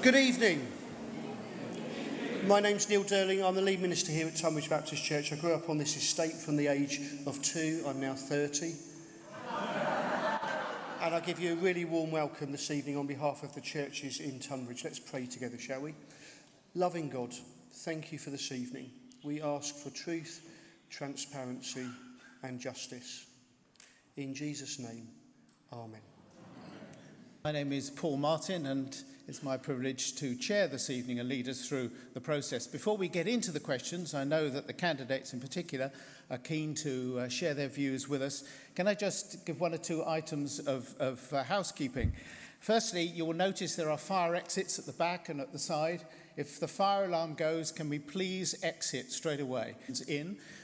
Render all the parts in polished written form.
Good evening. My name's Neil Durling. I'm the lead minister here at Tonbridge Baptist Church. I grew up on this estate from the age of 2. I'm now 30. And I give you a really warm welcome this evening on behalf of the churches in Tonbridge. Let's pray together, shall we? Loving God, thank you for this evening. We ask for truth, transparency and justice. In Jesus' name, amen. My name is Paul Martin, and it's my privilege to chair this evening and lead us through the process. Before we get into the questions, I know that the candidates in particular are keen to share their views with us. Can I just give one or two items of housekeeping? Firstly, you will notice there are fire exits at the back and at the side. If the fire alarm goes, can we please exit straight away?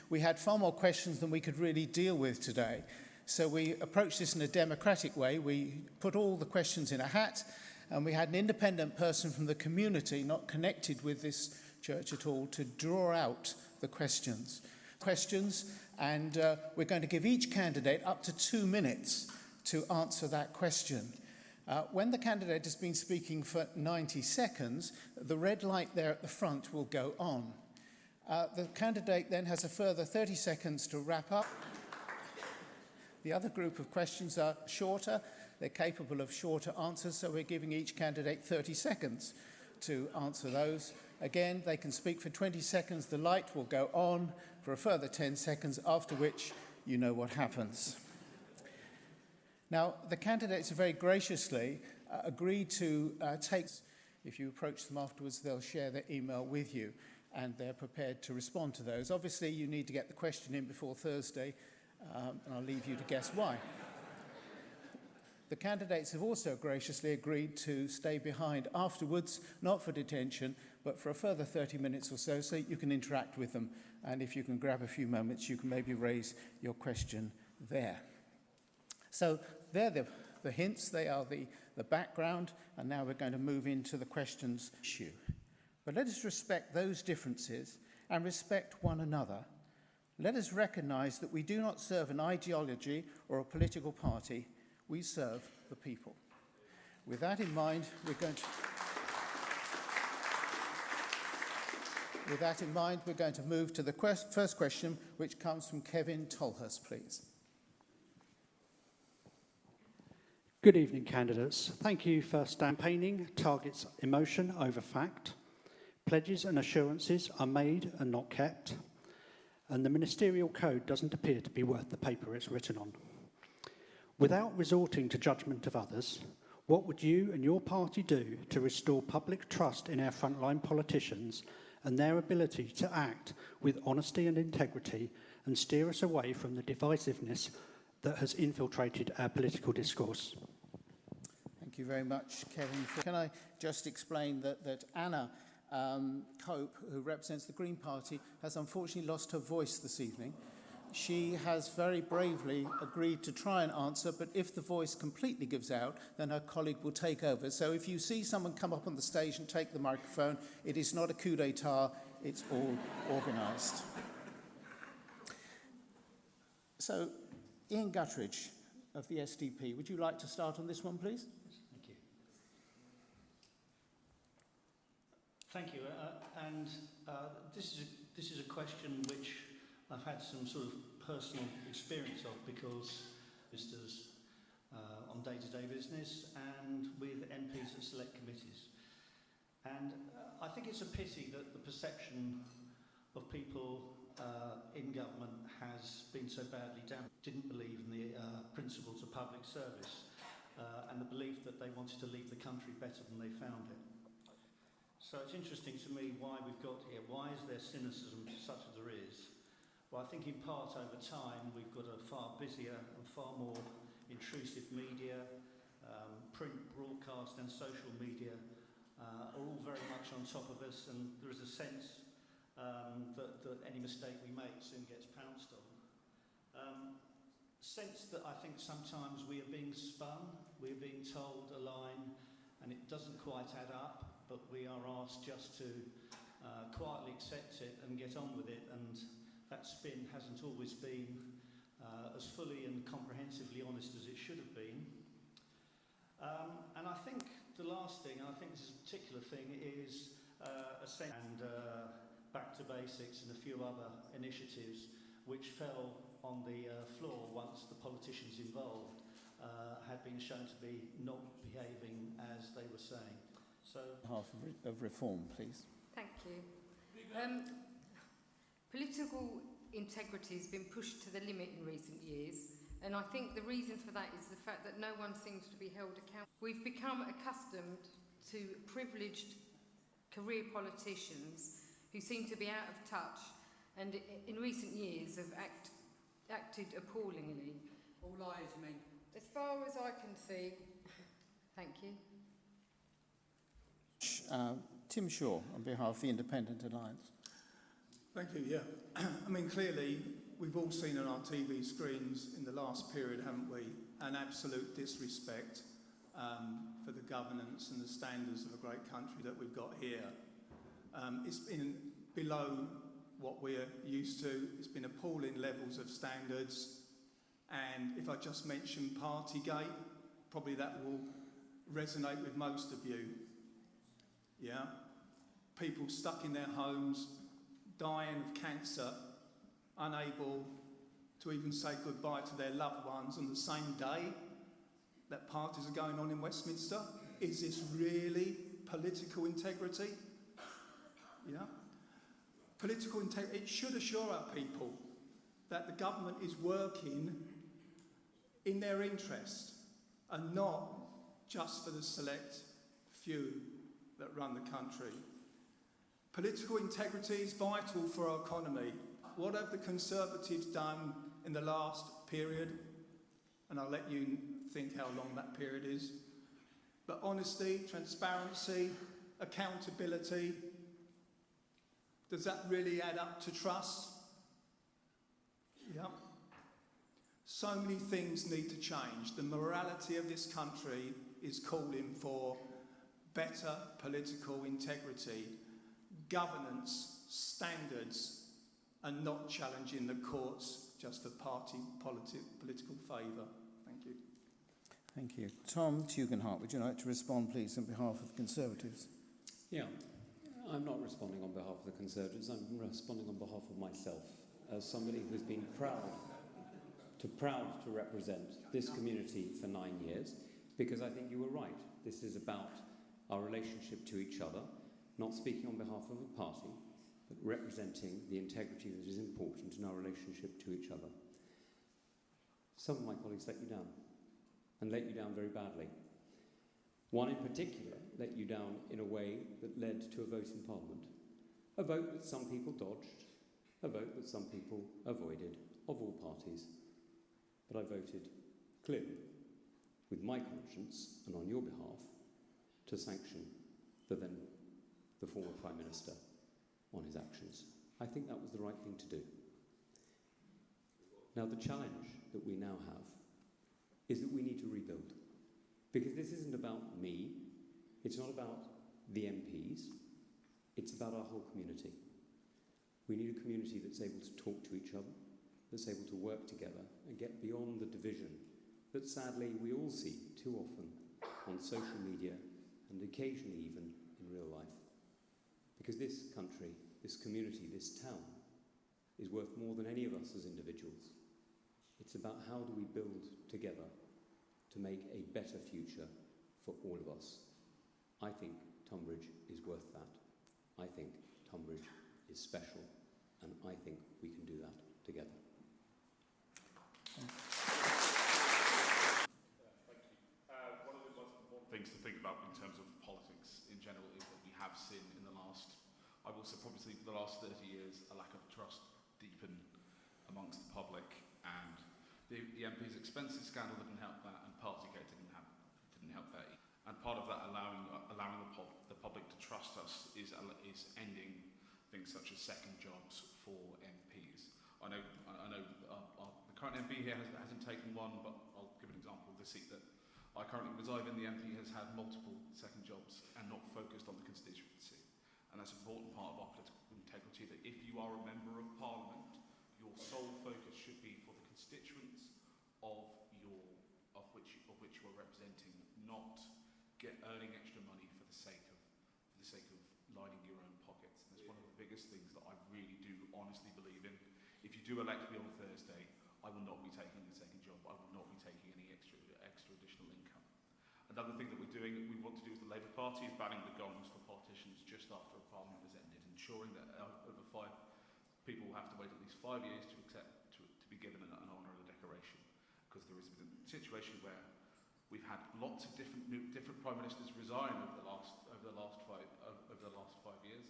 We had far more questions than we could really deal with today. So we approached this in a democratic way. We put all the questions in a hat, and we had an independent person from the community, not connected with this church at all, to draw out the questions. And we're going to give each candidate up to 2 minutes to answer that question. When the candidate has been speaking for 90 seconds, the red light there at the front will go on. The candidate then has a further 30 seconds to wrap up. The other group of questions are shorter. They're capable of shorter answers, so we're giving each candidate 30 seconds to answer those. Again, they can speak for 20 seconds. The light will go on for a further 10 seconds, after which you know what happens. Now, the candidates very graciously agreed to take. If you approach them afterwards, they'll share their email with you, and they're prepared to respond to those. Obviously, you need to get the question in before Thursday, and I'll leave you to guess why. The candidates have also graciously agreed to stay behind afterwards, not for detention, but for a further 30 minutes or so, so you can interact with them. And if you can grab a few moments, you can maybe raise your question there. So they're the hints, they are the background, and now we're going to move into the questions issue. But let us respect those differences and respect one another. Let us recognise that we do not serve an ideology or a political party. We serve the people. With that in mind, we're going to move to the first question, which comes from Kevin Tolhurst, please. Good evening, candidates. Thank you for campaigning targets emotion over fact. Pledges and assurances are made and not kept. And the ministerial code doesn't appear to be worth the paper it's written on. Without resorting to judgment of others, what would you and your party do to restore public trust in our frontline politicians and their ability to act with honesty and integrity and steer us away from the divisiveness that has infiltrated our political discourse? Thank you very much, Kevin. Can I just explain that Anna Cope, who represents the Green Party, has unfortunately lost her voice this evening. She has very bravely agreed to try and answer, but if the voice completely gives out, then her colleague will take over. So if you see someone come up on the stage and take the microphone, it is not a coup d'etat, it's all organised. So, Ian Grattidge of the SDP, would you like to start on this one, please? Thank you. Thank you. This is a question which I've had some sort of personal experience of, because ministers on day-to-day business and with MPs at select committees. And I think it's a pity that the perception of people in government has been so badly damaged. Didn't believe in the principles of public service and the belief that they wanted to leave the country better than they found it. So it's interesting to me why we've got here. Why is there cynicism such as there is? Well, I think in part over time we've got a far busier and far more intrusive media. Print, broadcast and social media are all very much on top of us, and there is a sense that any mistake we make soon gets pounced on. Sense that I think sometimes we are being spun, we are being told a line and it doesn't quite add up, but we are asked just to quietly accept it and get on with it, and that spin hasn't always been as fully and comprehensively honest as it should have been. And I think the last last thing, and I think this is a particular thing, is and Back to Basics and a few other initiatives which fell on the floor once the politicians involved had been shown to be not behaving as they were saying. So, Half of reform, please. Thank you. Political integrity has been pushed to the limit in recent years, and I think the reason for that is the fact that no one seems to be held accountable. We've become accustomed to privileged career politicians who seem to be out of touch and in recent years have acted appallingly. All lies, you mean? As far as I can see, thank you. Tim Shaw, on behalf of the Independent Alliance. Thank you, yeah. I mean, clearly, we've all seen on our TV screens in the last period, haven't we, an absolute disrespect for the governance and the standards of a great country that we've got here. It's been below what we're used to. It's been appalling levels of standards. And if I just mention Partygate, probably that will resonate with most of you. Yeah? People stuck in their homes, dying of cancer, unable to even say goodbye to their loved ones on the same day that parties are going on in Westminster. Is this really political integrity? Yeah? Political integrity, it should assure our people that the government is working in their interest and not just for the select few that run the country. Political integrity is vital for our economy. What have the Conservatives done in the last period? And I'll let you think how long that period is. But honesty, transparency, accountability, does that really add up to trust? Yeah. So many things need to change. The morality of this country is calling for better political integrity, governance, standards, and not challenging the courts just for political favour. Thank you. Thank you. Tom Tugendhat, would you like to respond, please, on behalf of the Conservatives? Yeah, I'm not responding on behalf of the Conservatives, I'm responding on behalf of myself, as somebody who's been proud to represent this community for 9 years, because I think you were right. This is about our relationship to each other, not speaking on behalf of a party, but representing the integrity that is important in our relationship to each other. Some of my colleagues let you down, and let you down very badly. One in particular let you down in a way that led to a vote in Parliament. A vote that some people dodged, a vote that some people avoided, of all parties. But I voted clearly, with my conscience and on your behalf, to sanction the former Prime Minister on his actions. I think that was the right thing to do. Now, the challenge that we now have is that we need to rebuild. Because this isn't about me, it's not about the MPs, it's about our whole community. We need a community that's able to talk to each other, that's able to work together and get beyond the division that sadly we all see too often on social media and occasionally even in real life. Because this country, this community, this town is worth more than any of us as individuals. It's about how do we build together to make a better future for all of us. I think Tonbridge is worth that. I think Tonbridge is special, and I think we can do that together. Thank you. One of the most important things to think about in terms of politics in general is that we have seen in the last, I will say probably the last 30 years, a lack of trust deepen amongst the public, and the MP's expenses scandal didn't help that, and Partygate didn't help that. And part of that allowing the public to trust us is ending things such as second jobs for MPs. I know the current MP here hasn't taken one, but I'll give an example. The seat that I currently reside in, the MP has had multiple second jobs and not focused on the constituency. And that's an important part of our political integrity, that if you are a member of Parliament, your sole focus should be for the constituents of which you are representing, not earning extra money for the sake of lining your own pockets. And it's one of the biggest things that I really do honestly believe in. If you do elect me on Thursday, I will not be taking a second job. I will not be taking any extra additional income. Another thing that we want to do as the Labour Party is banning the gongs for politicians just after a parliament has ended, ensuring that people will have to wait at least 5 years to be given an honour and a decoration, because there is a situation where we've had lots of different prime ministers resign over the last 5 years,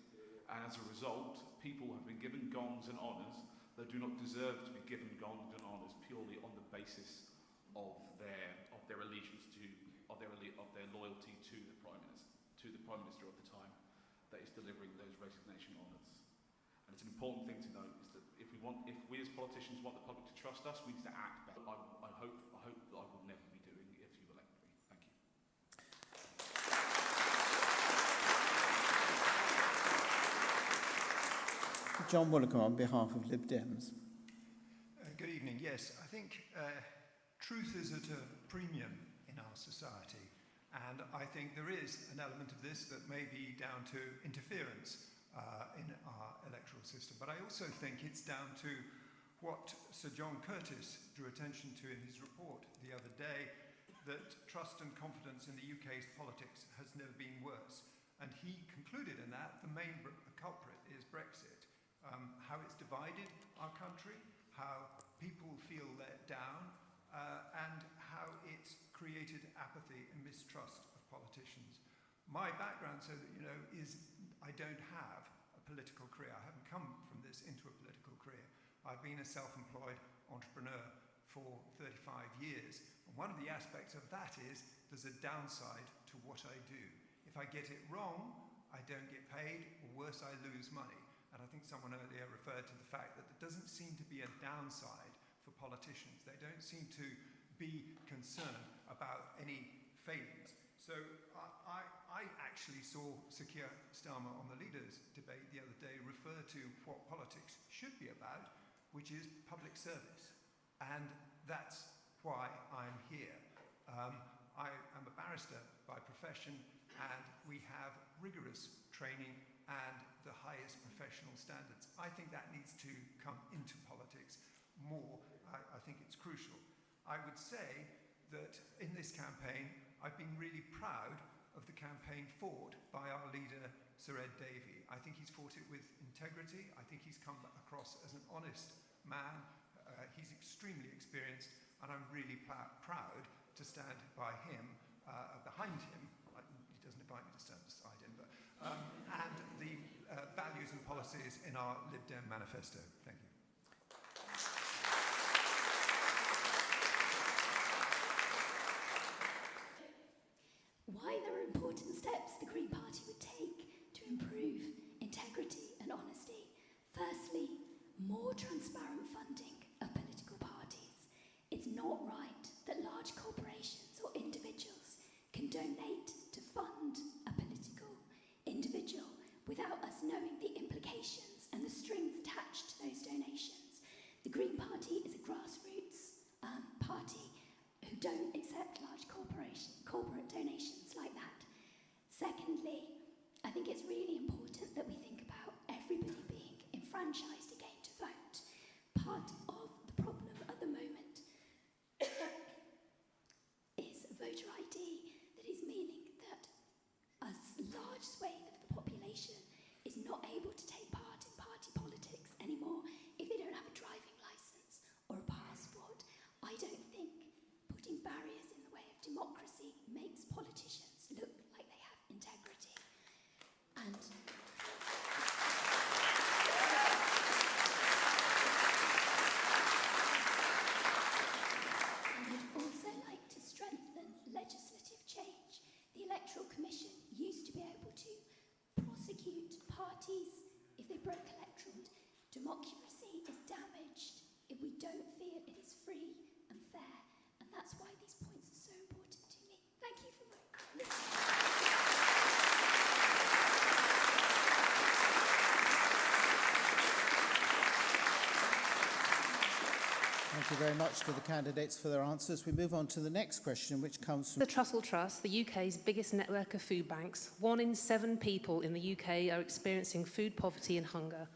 and as a result, people have been given gongs and honours that do not deserve to be given gongs and honours purely on the basis of their allegiance to, of their loyalty to the prime minister of the time that is delivering those resignation honours. And it's an important thing to note is that if we as politicians want the public to trust us, we need to act better. I hope that I will never be doing if you elect me. Thank you. John Woollcombe on behalf of Lib Dems. Good evening. Yes, I think truth is at a premium in our society, and I think there is an element of this that may be down to interference in our electoral system. But I also think it's down to what Sir John Curtis drew attention to in his report the other day, that trust and confidence in the UK's politics has never been worse. And he concluded in that the main culprit is Brexit. How it's divided our country, how people feel let down, and how it's created apathy and mistrust of politicians. My background, so that you know, is I don't have a political career. I haven't come from this into a political career. I've been a self-employed entrepreneur for 35 years. And one of the aspects of that is there's a downside to what I do. If I get it wrong, I don't get paid, or worse, I lose money. And I think someone earlier referred to the fact that there doesn't seem to be a downside for politicians. They don't seem to be concerned about any failings. So I actually saw Sir Keir Starmer on the leaders' debate the other day refer to what politics should be about, which is public service. And that's why I'm here. I am a barrister by profession, and we have rigorous training and the highest professional standards. I think that needs to come into politics more. I think it's crucial. I would say that in this campaign, I've been really proud of the campaign fought by our leader, Sir Ed Davey. I think he's fought it with integrity. I think he's come across as an honest man. He's extremely experienced, and I'm really proud to stand by him, behind him. He doesn't invite me to stand beside him, but and the values and policies in our Lib Dem manifesto. Thank you. Why there are important steps the Green Party would take to improve integrity and honesty. Firstly, more transparent funding of political parties. It's not right that large corporations or individuals can donate to fund a political individual without us knowing the implications and the strings attached to those donations. The Green Party is a grassroots party who don't accept large corporate donations like that. Secondly, I think it's really important that we think about everybody being enfranchised again to vote. Part of the problem at the moment is voter ID that is meaning that a large swathe of the population is not able to take part in party politics anymore if they don't have a driving licence or a passport. I don't think putting barriers in the way of democracy makes politicians look like they have integrity. And I'd also like to strengthen legislative change. The Electoral Commission used to be able to prosecute parties if they broke electoral. Democracy is damaged if we don't feel it is free and fair, and that's why these points are so important to me. Thank you for listening. Thank Thank you very much to the candidates for their answers. We move on to the next question, which comes from The Trussell Trust, the UK's biggest network of food banks. 1 in 7 people in the UK are experiencing food poverty and hunger.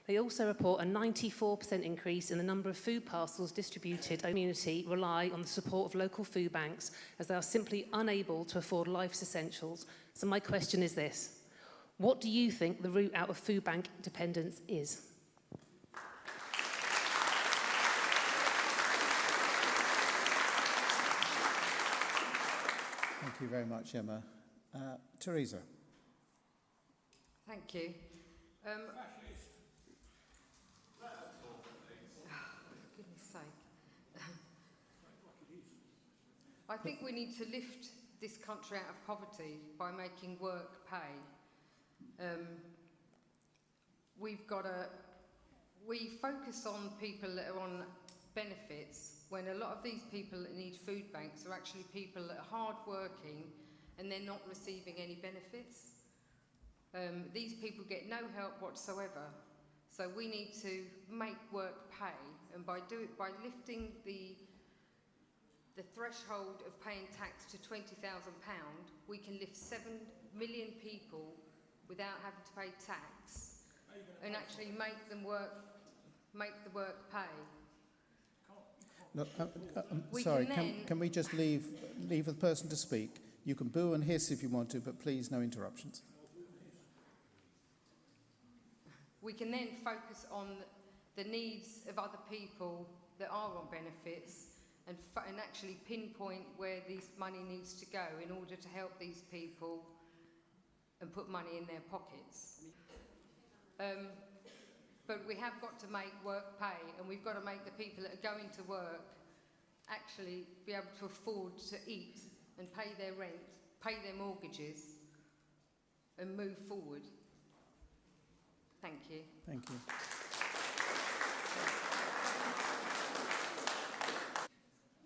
They also report a 94% increase in the number of food parcels distributed. The community rely on the support of local food banks as they are simply unable to afford life's essentials. So my question is this: what do you think the route out of food bank dependence is? Thank you very much, Emma. Teresa. Thank you. Goodness sake. I think we need to lift this country out of poverty by making work pay. We focus on people that are on benefits when a lot of these people that need food banks are actually people that are hard working and they're not receiving any benefits. These people get no help whatsoever. So we need to make work pay, and by lifting the threshold of paying tax to £20,000, we can lift 7 million people without having to pay tax and actually make the work pay. Look, sorry, can we just leave the person to speak? You can boo and hiss if you want to, but please no interruptions. We can then focus on the needs of other people that are on benefits and actually pinpoint where this money needs to go in order to help these people and put money in their pockets. But we have got to make work pay, and we've got to make the people that are going to work actually be able to afford to eat and pay their rent, pay their mortgages, and move forward. Thank you. Thank you.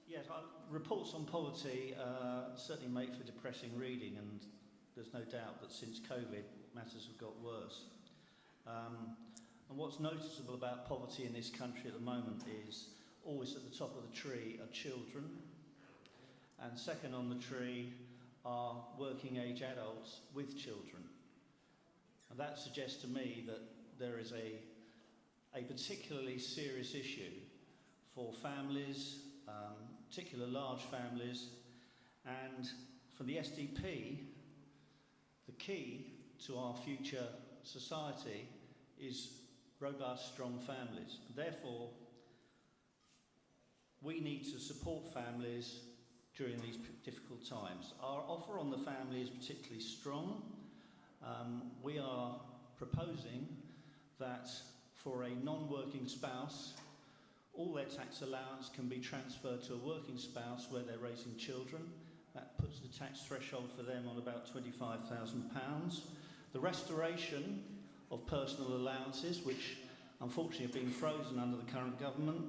Yes, reports on poverty certainly make for depressing reading, and there's no doubt that since COVID, matters have got worse. And what's noticeable about poverty in this country at the moment is always at the top of the tree are children, and second on the tree are working age adults with children. And that suggests to me that there is a particularly serious issue for families, particular large families, and for the SDP, the key to our future society is robust, strong families. Therefore, we need to support families during these difficult times. Our offer on the family is particularly strong. We are proposing that for a non-working spouse, all their tax allowance can be transferred to a working spouse where they're raising children. That puts the tax threshold for them on about £25,000. The restoration of personal allowances, which unfortunately have been frozen under the current government.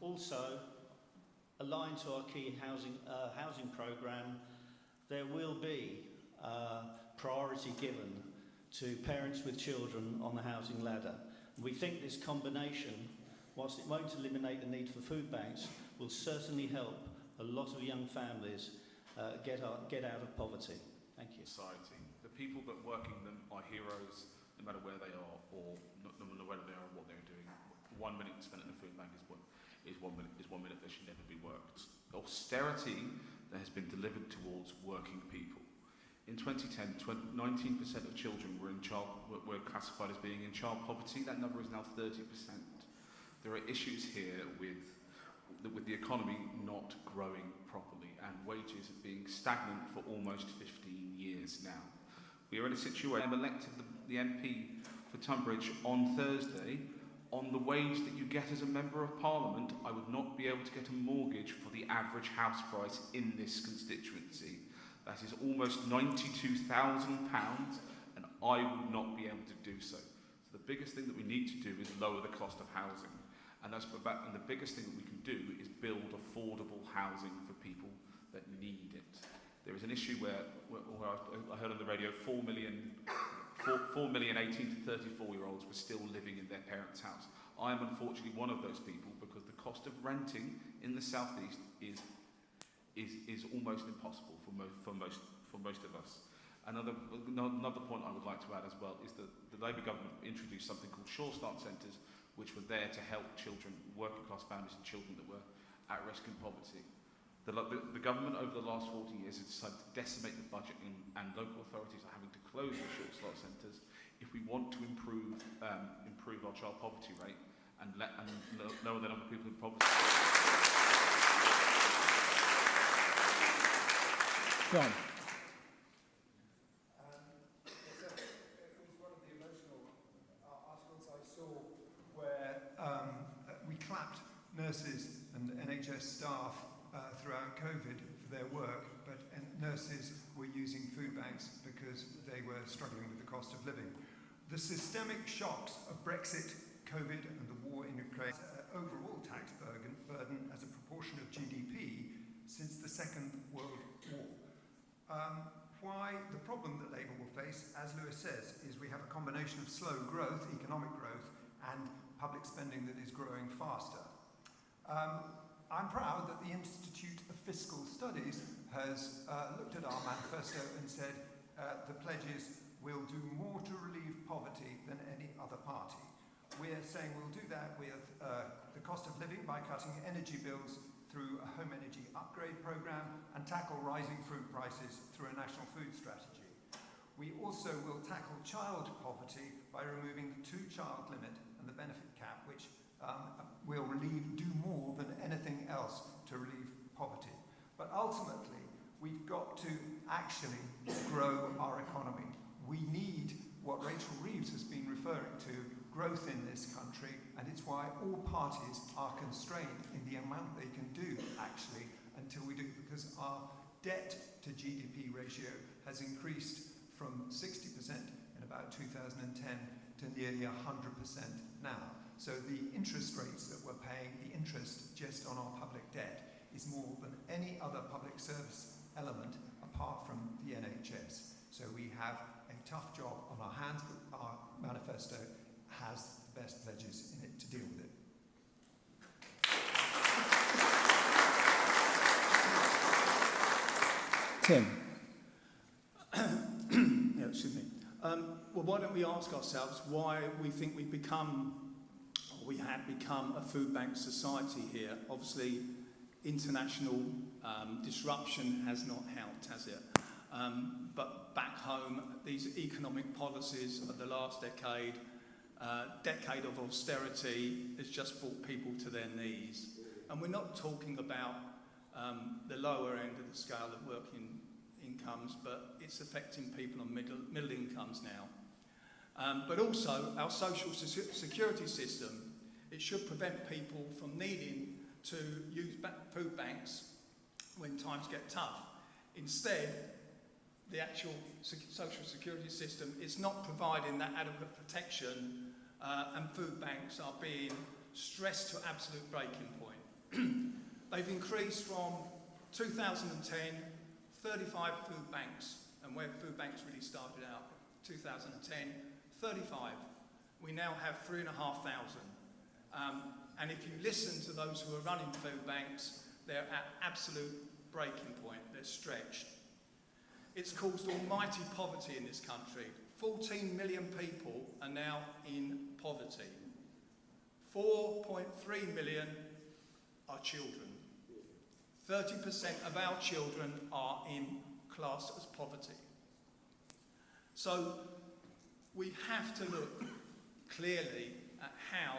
Also, aligned to our key housing programme, there will be priority given to parents with children on the housing ladder. We think this combination, whilst it won't eliminate the need for food banks, will certainly help a lot of young families get out of poverty. Thank you. Society. The people that work in them are heroes, no matter where they are, or no matter where they are and what they're doing. 1 minute spent in a food bank is 1 minute that should never be worked. Austerity that has been delivered towards working people. In 2010, 19% of children were classified as being in child poverty. That number is now 30%. There are issues here with the economy not growing properly and wages being stagnant for almost 15 years now. We are in a situation. I'm elected the MP for Tonbridge on Thursday. On the wage that you get as a Member of Parliament, I would not be able to get a mortgage for the average house price in this constituency. That is almost £92,000, and I would not be able to do so. So the biggest thing that we need to do is lower the cost of housing. And the biggest thing that we can do is build affordable housing for people that need it. There is an issue where I heard on the radio 4 million 18 to 34-year-olds were still living in their parents' house. I am unfortunately one of those people because the cost of renting in the southeast is almost impossible for most of us. Another point I would like to add as well is that the Labour government introduced something called Sure Start Centres, which were there to help children, working class families and children that were at risk in poverty. The government over the last 40 years has decided to decimate the budget and local authorities are having to close the Sure Start Centres if we want to improve our child poverty rate and lower the number of people in poverty. John. It was one of the emotional articles I saw where we clapped nurses and NHS staff throughout COVID for their work, but nurses were using food banks because they were struggling with the cost of living. The systemic shocks of Brexit, COVID and the war in Ukraine, overall tax burden as a proportion of GDP since the Second World War. Why the problem that Labour will face, as Lewis says, is we have a combination of slow growth, economic growth, and public spending that is growing faster. I'm proud that the Institute of Fiscal Studies has looked at our manifesto and said the pledges will do more to relieve poverty than any other party. We're saying we'll do that with the cost of living by cutting energy bills through a home energy upgrade programme and tackle rising food prices through a national food strategy. We also will tackle child poverty by removing the 2-child limit and the benefit cap, which will do more than anything else to relieve poverty. But ultimately, we've got to actually grow our economy. We need what Rachel Reeves has been referring to, growth in this country, and it's why all parties are constrained in the amount they can do, actually, until we do, because our debt to GDP ratio has increased from 60% in about 2010 to nearly 100% now. So the interest rates that we're paying, the interest just on our public debt, is more than any other public service element apart from the NHS. So we have a tough job on our hands, but our manifesto has the best pledges in it to deal with it. Tim. Yeah, excuse me. Well, why don't we ask ourselves why we think we have become a food bank society here? Obviously, international disruption has not helped, has it? But back home, these economic policies of the last decade of austerity has just brought people to their knees. And we're not talking about the lower end of the scale of working incomes, but it's affecting people on middle incomes now. But also, our social security system, it should prevent people from needing to use food banks when times get tough. Instead, the actual social security system is not providing that adequate protection, and food banks are being stressed to absolute breaking point. They've increased from 2010, 35 food banks, and where food banks really started out, 2010, 35. We now have 3,500. And if you listen to those who are running food banks, they're at absolute breaking point. They're stretched. It's caused almighty poverty in this country. 14 million people are now in poverty. 4.3 million are children. 30% of our children are in class as poverty. So we have to look clearly at how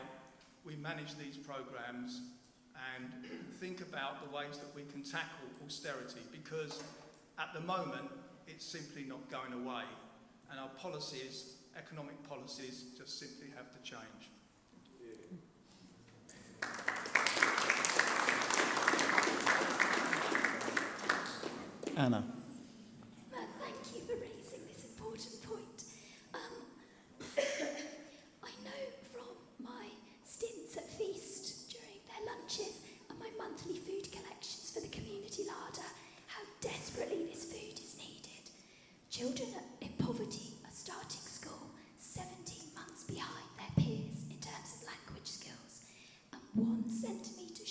we manage these programmes and think about the ways that we can tackle austerity, because at the moment it's simply not going away, and our policies, economic policies, just simply have to change. Anna. Thank you for raising this important point. I know from my stints at Feast during their lunches and my monthly food collections for the community larder how desperately this food is needed. Children in poverty are starting school 17 months behind their peers in terms of language skills, and 1 centimetre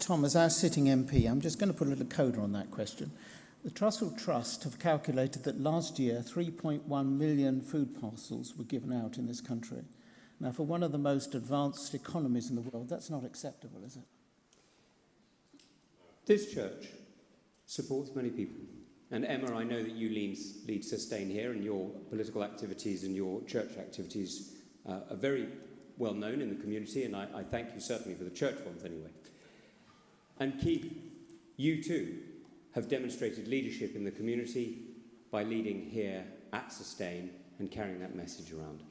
Tom, as our sitting MP, I'm just going to put a little coda on that question. The Trussell Trust have calculated that last year 3.1 million food parcels were given out in this country. Now, for one of the most advanced economies in the world, that's not acceptable, is it? This church supports many people. And Emma, I know that you lead Sustain here, and your political activities and your church activities are very well known in the community, and I thank you certainly for the church ones anyway. And Keith, you too have demonstrated leadership in the community by leading here at Sustain and carrying that message around.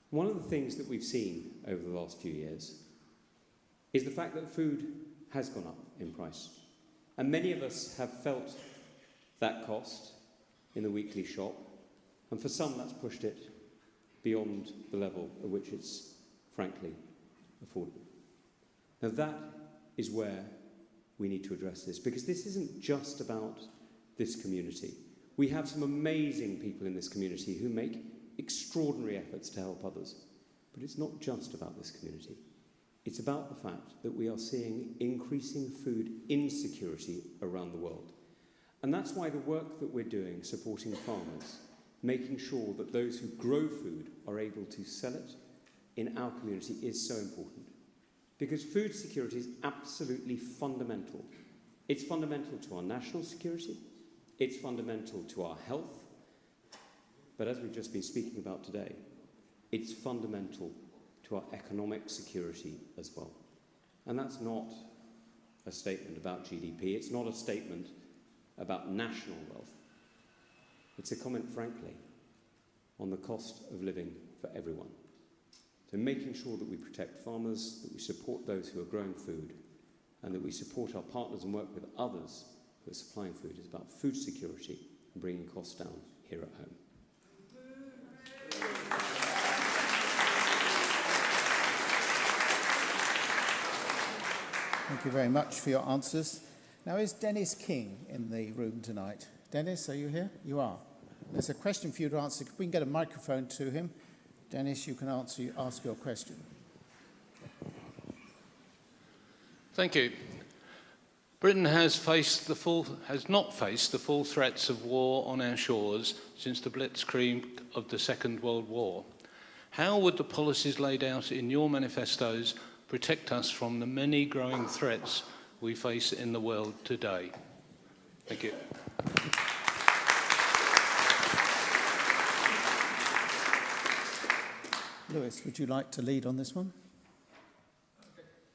One of the things that we've seen over the last few years is the fact that food has gone up in price. And many of us have felt that cost in the weekly shop, and for some that's pushed it beyond the level at which it's frankly affordable. Now that is where we need to address this, because this isn't just about this community. We have some amazing people in this community who make extraordinary efforts to help others, but it's not just about this community. It's about the fact that we are seeing increasing food insecurity around the world. And that's why the work that we're doing supporting farmers, making sure that those who grow food are able to sell it in our community is so important. Because food security is absolutely fundamental. It's fundamental to our national security, it's fundamental to our health, but as we've just been speaking about today, it's fundamental to our economic security as well. And that's not a statement about GDP, it's not a statement about national wealth. It's a comment, frankly, on the cost of living for everyone. So making sure that we protect farmers, that we support those who are growing food, and that we support our partners and work with others who are supplying food is about food security and bringing costs down here at home. Thank you very much for your answers. Now, is Dennis King in the room tonight? Dennis, are you here? You are. There's a question for you to answer. If we can get a microphone to him, Dennis, you can ask your question. Thank you. Britain has not faced the full threats of war on our shores since the blitzkrieg of the Second World War. How would the policies laid out in your manifestos protect us from the many growing threats we face in the world today? Thank you. Lewis, would you like to lead on this one?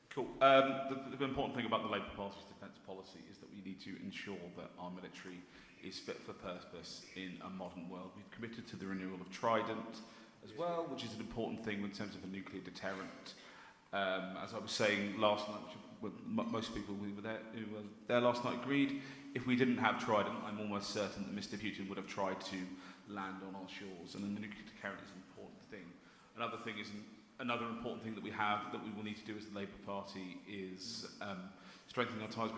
Cool. The important thing about the Labour Party's defence policy is that we need to ensure that our military is fit for purpose in a modern world. We've committed to the renewal of Trident as well, which is an important thing in terms of a nuclear deterrent. As I was saying last night, most people who were there last night agreed, if we didn't have Trident, I'm almost certain that Mr. Putin would have tried to land on our shores, and the nuclear deterrent is an important thing. Another important thing that we will need to do as the Labour Party is strengthening our ties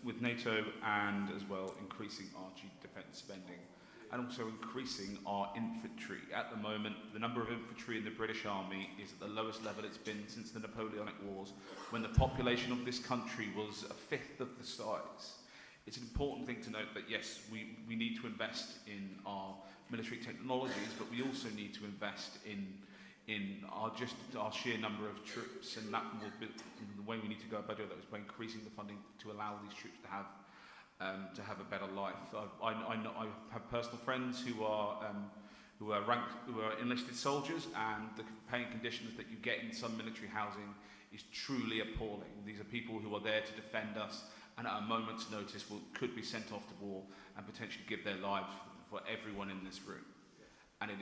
with NATO and as well increasing our defence spending and also increasing our infantry. At the moment, the number of infantry in the British Army is at the lowest level it's been since the Napoleonic Wars, when the population of this country was a fifth of the size. It's an important thing to note that yes, we need to invest in our military technologies, but we also need to invest in our sheer number of troops, and that will be the way we need to go about it. That was by increasing the funding to allow these troops to have a better life. I have personal friends who are enlisted soldiers, and the paying conditions that you get in some military housing is truly appalling. These are people who are there to defend us, and at a moment's notice could be sent off to war and potentially give their lives for everyone in this room. And it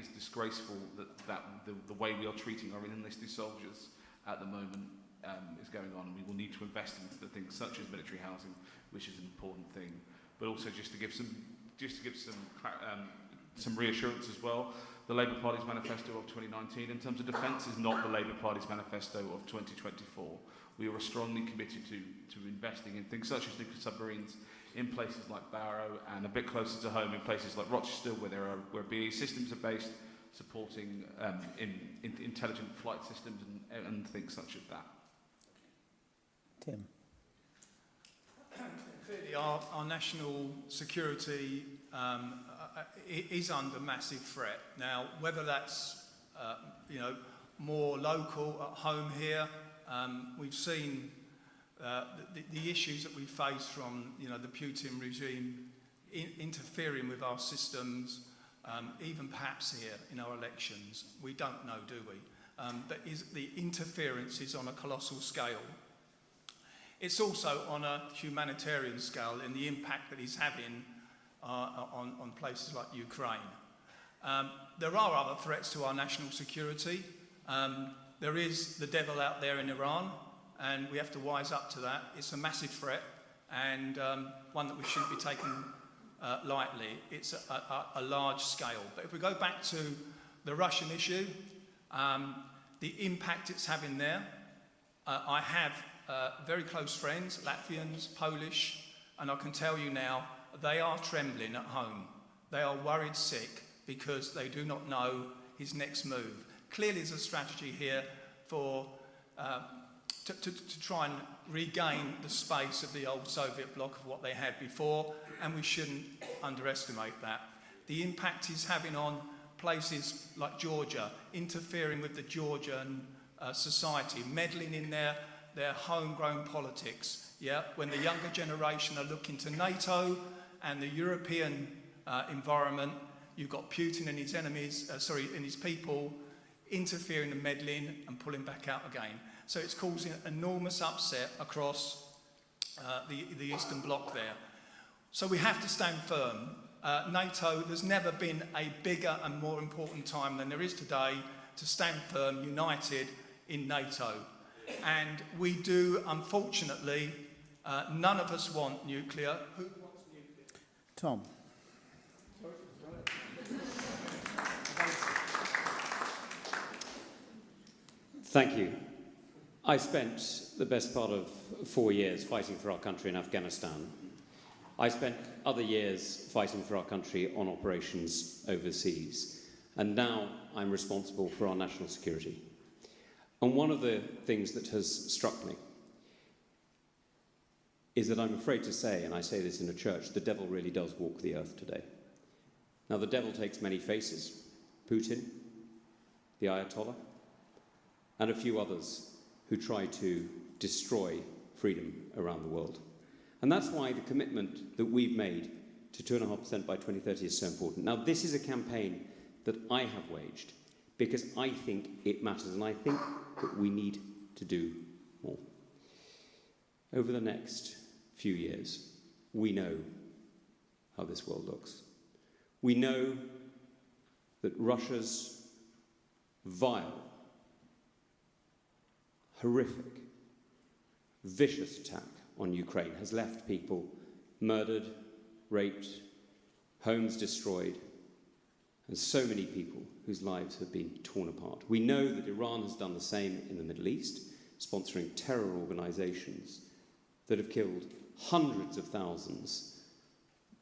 is disgraceful that the way we are treating our enlisted soldiers at the moment is going on, and we will need to invest into the things such as military housing, which is an important thing. But also just to give some reassurance as well, the Labour Party's manifesto of 2019 in terms of defence is not the Labour Party's manifesto of 2024. We are strongly committed to investing in things such as nuclear submarines in places like Barrow, and a bit closer to home in places like Rochester, where BAE systems are based, supporting in intelligent flight systems and things such as that. Tim. Clearly, our national security is under massive threat. Now, whether that's more local at home here, we've seen the issues that we face from the Putin regime interfering with our systems, even perhaps here in our elections. We don't know, do we? But the interference is on a colossal scale. It's also on a humanitarian scale in the impact that he's having on places like Ukraine. There are other threats to our national security. There is the devil out there in Iran, and we have to wise up to that. It's a massive threat, and one that we shouldn't be taking lightly. It's a large scale. But if we go back to the Russian issue, the impact it's having there, I have very close friends, Latvians, Polish, and I can tell you now, they are trembling at home. They are worried sick because they do not know his next move. Clearly there's a strategy here for to try and regain the space of the old Soviet bloc of what they had before, and we shouldn't underestimate that. The impact he's having on places like Georgia, interfering with the Georgian society, meddling in their homegrown politics. Yeah, when the younger generation are looking to NATO and the European environment, you've got Putin and his enemies, and his people interfering and meddling and pulling back out again. So it's causing enormous upset across the Eastern Bloc there. So we have to stand firm. NATO, there's never been a bigger and more important time than there is today to stand firm, united in NATO. And we do, unfortunately, none of us want nuclear. Who wants nuclear? Tom. Thank you. I spent the best part of 4 years fighting for our country in Afghanistan. I spent other years fighting for our country on operations overseas. And now I'm responsible for our national security. And one of the things that has struck me is that I'm afraid to say, and I say this in a church, the devil really does walk the earth today. Now, the devil takes many faces. Putin, the Ayatollah, and a few others who try to destroy freedom around the world. And that's why the commitment that we've made to 2.5% by 2030 is so important. Now, this is a campaign that I have waged because I think it matters, and I think that we need to do more. Over the next few years, we know how this world looks. We know that Russia's vile, horrific, vicious attack on Ukraine has left people murdered, raped, homes destroyed, and so many people whose lives have been torn apart. We know that Iran has done the same in the Middle East, sponsoring terror organizations that have killed hundreds of thousands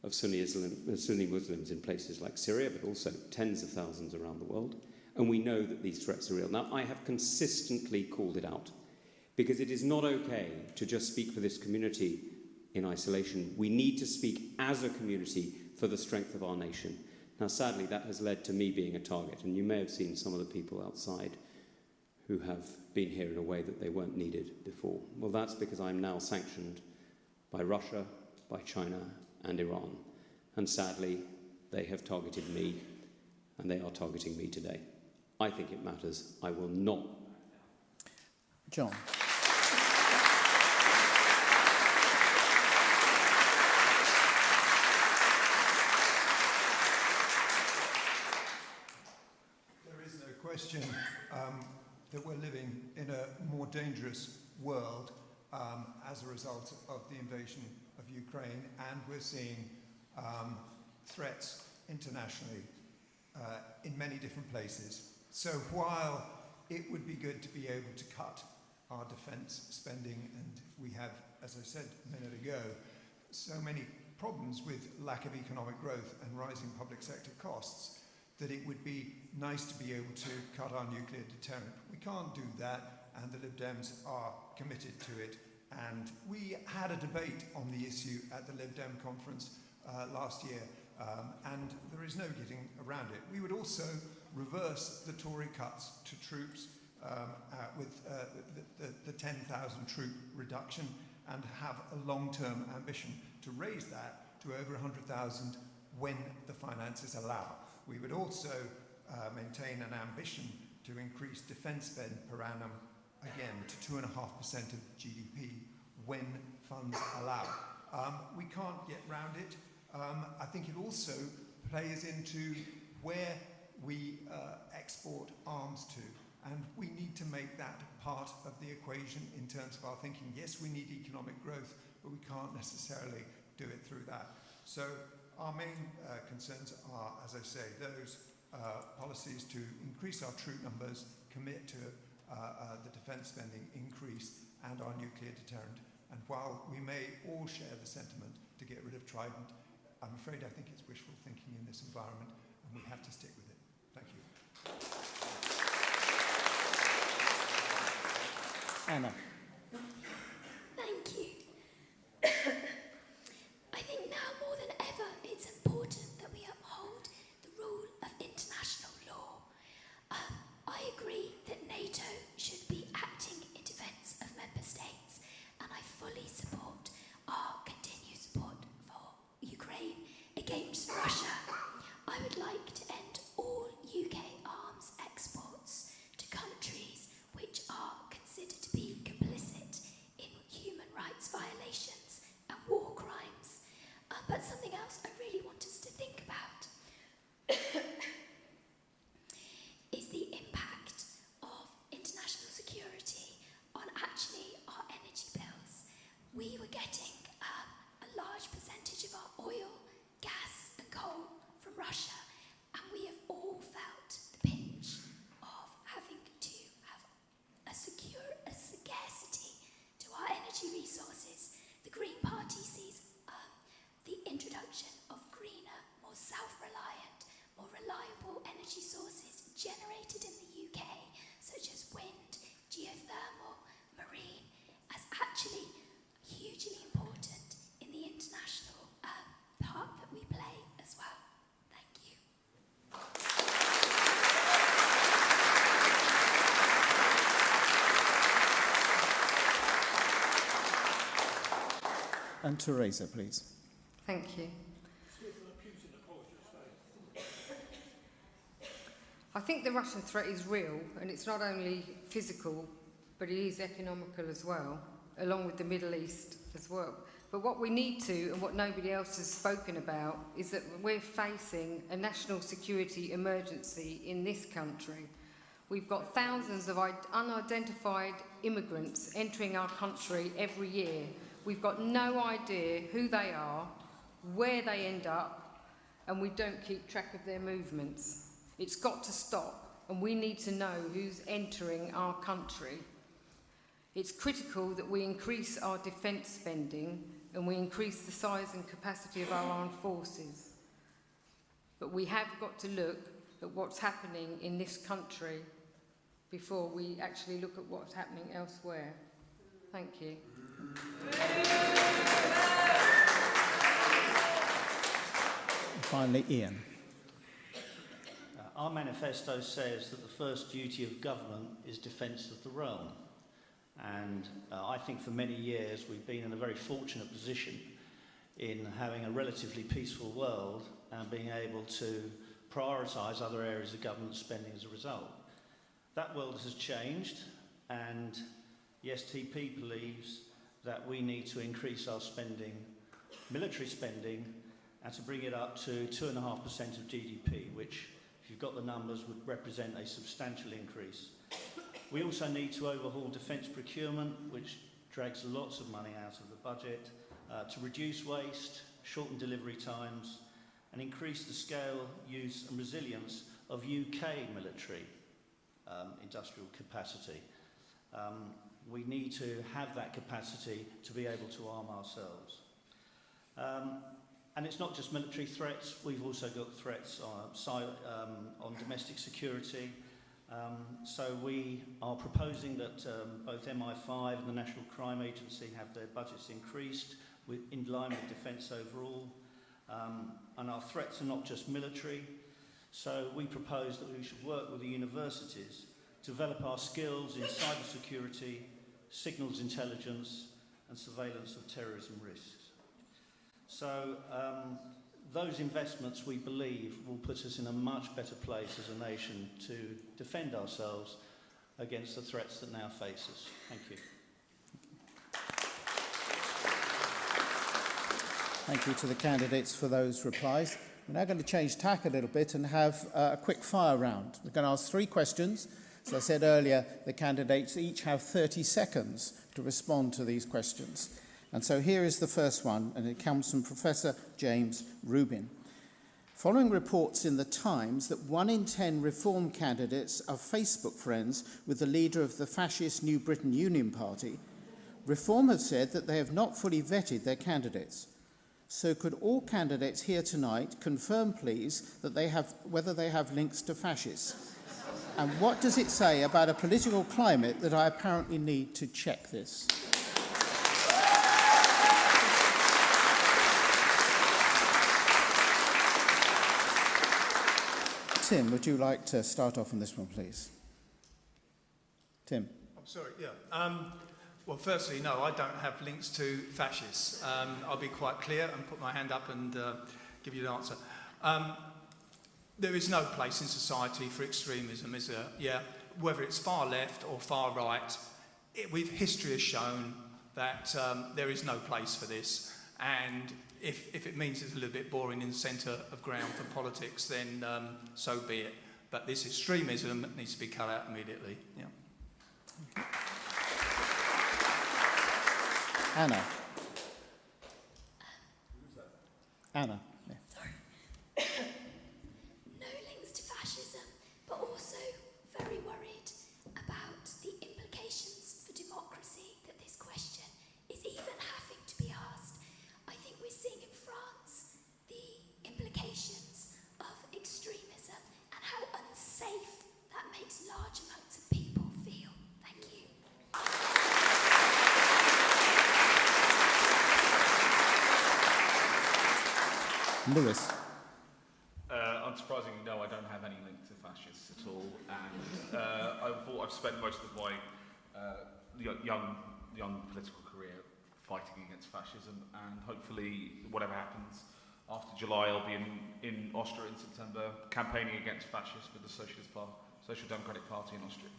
of Sunni Muslims in places like Syria, but also tens of thousands around the world. And we know that these threats are real. Now, I have consistently called it out because it is not okay to just speak for this community in isolation. We need to speak as a community for the strength of our nation. Now, sadly, that has led to me being a target, and you may have seen some of the people outside who have been here in a way that they weren't needed before. Well, that's because I'm now sanctioned by Russia, by China, and Iran. And sadly, they have targeted me, and they are targeting me today. I think it matters. I will not. John. There is no question that we're living in a more dangerous world as a result of the invasion of Ukraine, and we're seeing threats internationally in many different places. So while it would be good to be able to cut our defence spending, and we have, as I said a minute ago, so many problems with lack of economic growth and rising public sector costs, that it would be nice to be able to cut our nuclear deterrent. We can't do that, and the Lib Dems are committed to it And we had a debate on the issue at the Lib Dem conference last year, and there is no getting around it. We would also reverse the Tory cuts to troops with the 10,000 troop reduction and have a long-term ambition to raise that to over 100,000 when the finances allow. We would also maintain an ambition to increase defence spend per annum again to 2.5% of GDP when funds allow. We can't get round it. I think it also plays into where we export arms to, and we need to make that part of the equation in terms of our thinking. Yes, we need economic growth, but we can't necessarily do it through that. So our main concerns are, as I say, those policies to increase our troop numbers, commit to the defence spending increase and our nuclear deterrent. And while we may all share the sentiment to get rid of Trident, I'm afraid I think it's wishful thinking in this environment, and we have to stick with it. Thank you. Anna. Thank you. I think now more than ever it's important that we uphold the rule of international law. I agree that NATO should be acting in defence of member states, and I fully support our continued support for Ukraine against Russia. I would like to end all UK arms exports to countries which are considered to be complicit in human rights violations and war crimes. But something else I really want us to think about is the impact of international security on actually our energy bills. We were getting a large percentage of our oil, gas and coal from Russia, and we have all felt the pinch of having to have a scarcity to our energy resources. The Green Party sees the introduction of greener, more self-reliant, more reliable energy sources generated in the UK, such as wind, geothermal, marine, as actually hugely important in the international part that we play as well. Thank you. And Teresa, please. Thank you. I think the Russian threat is real, and it's not only physical, but it is economical as well, along with the Middle East as well. But what we need to, and what nobody else has spoken about, is that we're facing a national security emergency in this country. We've got thousands of unidentified immigrants entering our country every year. We've got no idea who they are, where they end up, and we don't keep track of their movements. It's got to stop, and we need to know who's entering our country. It's critical that we increase our defence spending and we increase the size and capacity of our armed forces. But we have got to look at what's happening in this country before we actually look at what's happening elsewhere. Thank you. Finally, Ian. Our manifesto says that the first duty of government is defence of the realm. And I think for many years we've been in a very fortunate position in having a relatively peaceful world and being able to prioritise other areas of government spending as a result. That world has changed, and the STP believes that we need to increase our spending, military spending, and to bring it up to 2.5% of GDP, which, if you've got the numbers, would represent a substantial increase. We also need to overhaul defence procurement, which drags lots of money out of the budget, to reduce waste, shorten delivery times, and increase the scale, use and resilience of UK military industrial capacity. We need to have that capacity to be able to arm ourselves. And it's not just military threats, we've also got threats on domestic security. So we are proposing that both MI5 and the National Crime Agency have their budgets increased in line with defence overall. And our threats are not just military. So we propose that we should work with the universities to develop our skills in cybersecurity, signals intelligence and surveillance of terrorism risks. So those investments, we believe, will put us in a much better place as a nation to defend ourselves against the threats that now face us. Thank you. Thank you to the candidates for those replies. We're now going to change tack a little bit and have a quick fire round. We're going to ask 3 questions. As I said earlier, the candidates each have 30 seconds to respond to these questions. And so here is the first one, and it comes from Professor James Rubin. Following reports in the Times that 1 in 10 Reform candidates are Facebook friends with the leader of the fascist New Britain Union Party, Reform have said that they have not fully vetted their candidates. So could all candidates here tonight confirm, please, that whether they have links to fascists? And what does it say about a political climate that I apparently need to check this? Tim, would you like to start off on this one, please? Tim. I'm sorry, yeah. Well, firstly, no, I don't have links to fascists. I'll be quite clear and put my hand up and give you the answer. There is no place in society for extremism, is there? Whether it's far left or far right, history has shown that there is no place for this. And if it means it's a little bit boring in the centre of ground for politics, then so be it. But this extremism needs to be cut out immediately. Yeah. Anna. Anna. Yeah. Sorry. No links to fascism, but also very worried about the implications for democracy that this question is even having to be asked. I think we're seeing in France the implications of extremism and how unsafe that makes large amounts of people feel. Thank you. Lewis. Unsurprisingly, no, I don't have any link to fascists at all, and I've spent most of my young political career fighting against fascism, and hopefully, whatever happens after July, I'll be in Austria in September, campaigning against fascists with the Social Democratic Party in Austria.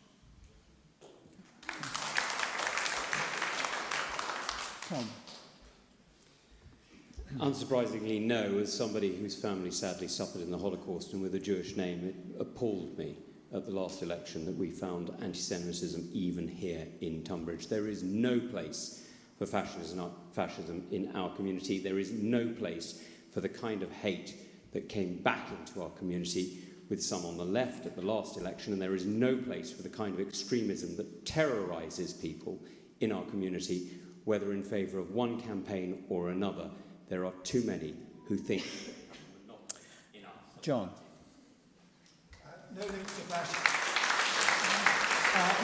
Tom. Unsurprisingly, no, as somebody whose family sadly suffered in the Holocaust and with a Jewish name, it appalled me at the last election that we found anti-Semitism even here in Tonbridge. There is no place for fascism in our community. There is no place for the kind of hate that came back into our community with some on the left at the last election, and there is no place for the kind of extremism that terrorises people in our community, whether in favour of one campaign or another. There are too many who think we're not enough. John. No links to fascism.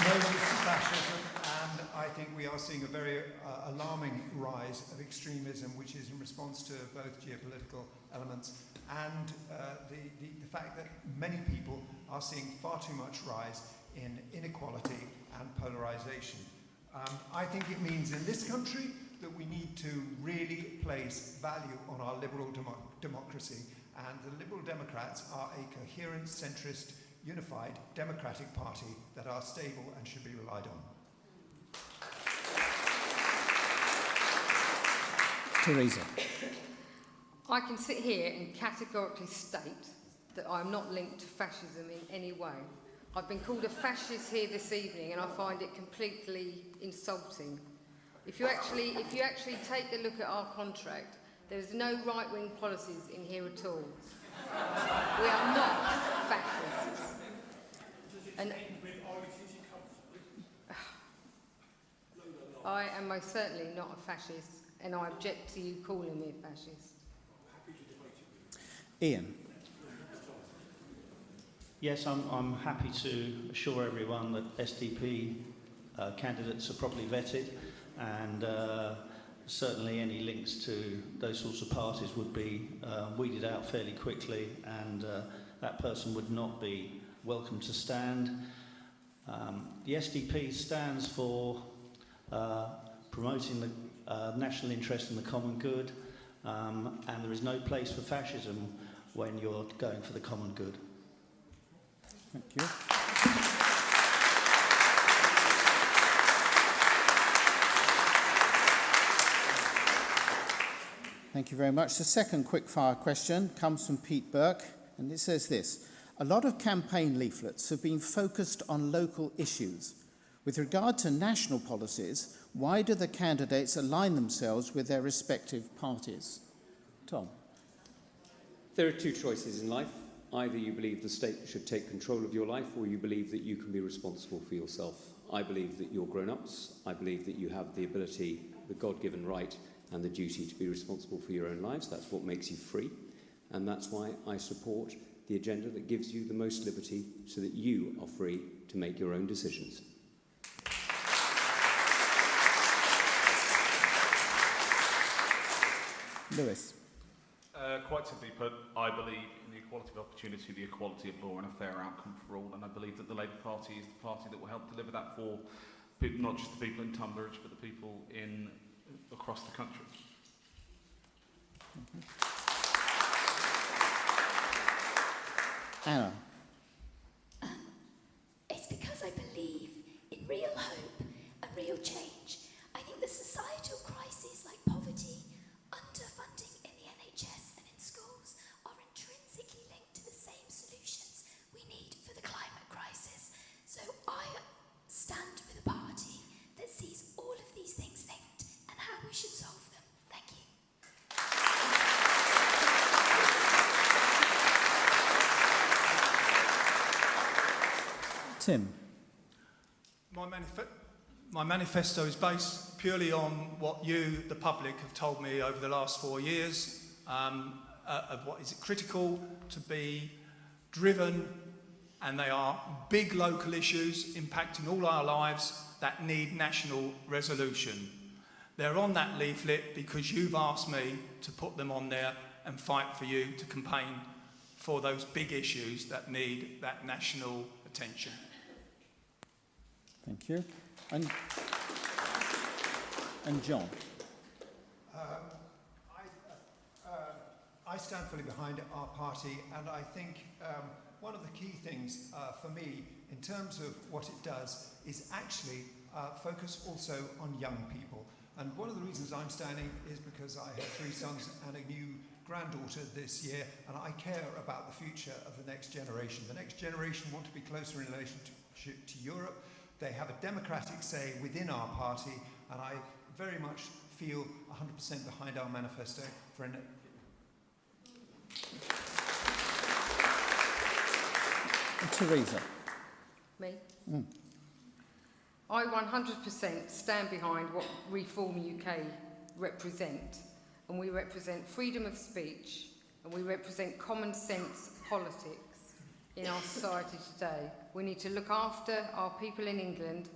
No links to fascism, and I think we are seeing a very alarming rise of extremism, which is in response to both geopolitical elements and the fact that many people are seeing far too much rise in inequality and polarisation. I think it means in this country that we need to really place value on our liberal democracy, and the Liberal Democrats are a coherent, centrist, unified democratic party that are stable and should be relied on. Teresa. I can sit here and categorically state that I'm not linked to fascism in any way. I've been called a fascist here this evening, and I find it completely insulting. If you actually take a look at our contract, there's no right-wing policies in here at all. We are not fascists. And I am most certainly not a fascist, and I object to you calling me a fascist. Ian. Yes, I'm happy to assure everyone that SDP candidates are properly vetted, and certainly any links to those sorts of parties would be weeded out fairly quickly, and that person would not be welcome to stand. The SDP stands for promoting the national interest and the common good, and there is no place for fascism when you're going for the common good. Thank you. Thank you very much. The second quickfire question comes from Pete Burke, and it says this. A lot of campaign leaflets have been focused on local issues. With regard to national policies, why do the candidates align themselves with their respective parties? Tom. There are two choices in life. Either you believe the state should take control of your life, or you believe that you can be responsible for yourself. I believe that you're grown-ups. I believe that you have the ability, the God-given right, and the duty to be responsible for your own lives. That's what makes you free. And that's why I support the agenda that gives you the most liberty so that you are free to make your own decisions. Lewis. Quite simply put, I believe in the equality of opportunity, the equality of law and a fair outcome for all, and I believe that the Labour Party is the party that will help deliver that for people, not just the people in Tonbridge, but the people across the country. Anna. It's because I believe in real hope and real change. I think the societal crises like poverty, underfunding in the NHS and in schools are intrinsically linked to the same solutions we need for the climate crisis. So I stand with a party that sees all of these things linked and how we should solve them. Thank you. Tim. My manifesto is based purely on what you, the public, have told me over the last 4 years of what is critical to be driven, and they are big local issues impacting all our lives that need national resolution. They're on that leaflet because you've asked me to put them on there and fight for you to campaign for those big issues that need that national attention. Thank you. And John. I stand fully behind our party, and I think one of the key things for me in terms of what it does is actually focus also on young people. And one of the reasons I'm standing is because I have 3 sons and a new granddaughter this year, and I care about the future of the next generation. The next generation want to be closer in relation to Europe. They have a democratic say within our party, and I very much feel 100% behind our manifesto for an... Teresa. Me? I 100% stand behind what Reform UK represent, and we represent freedom of speech, and we represent common sense politics in our society today. We need to look after our people in England.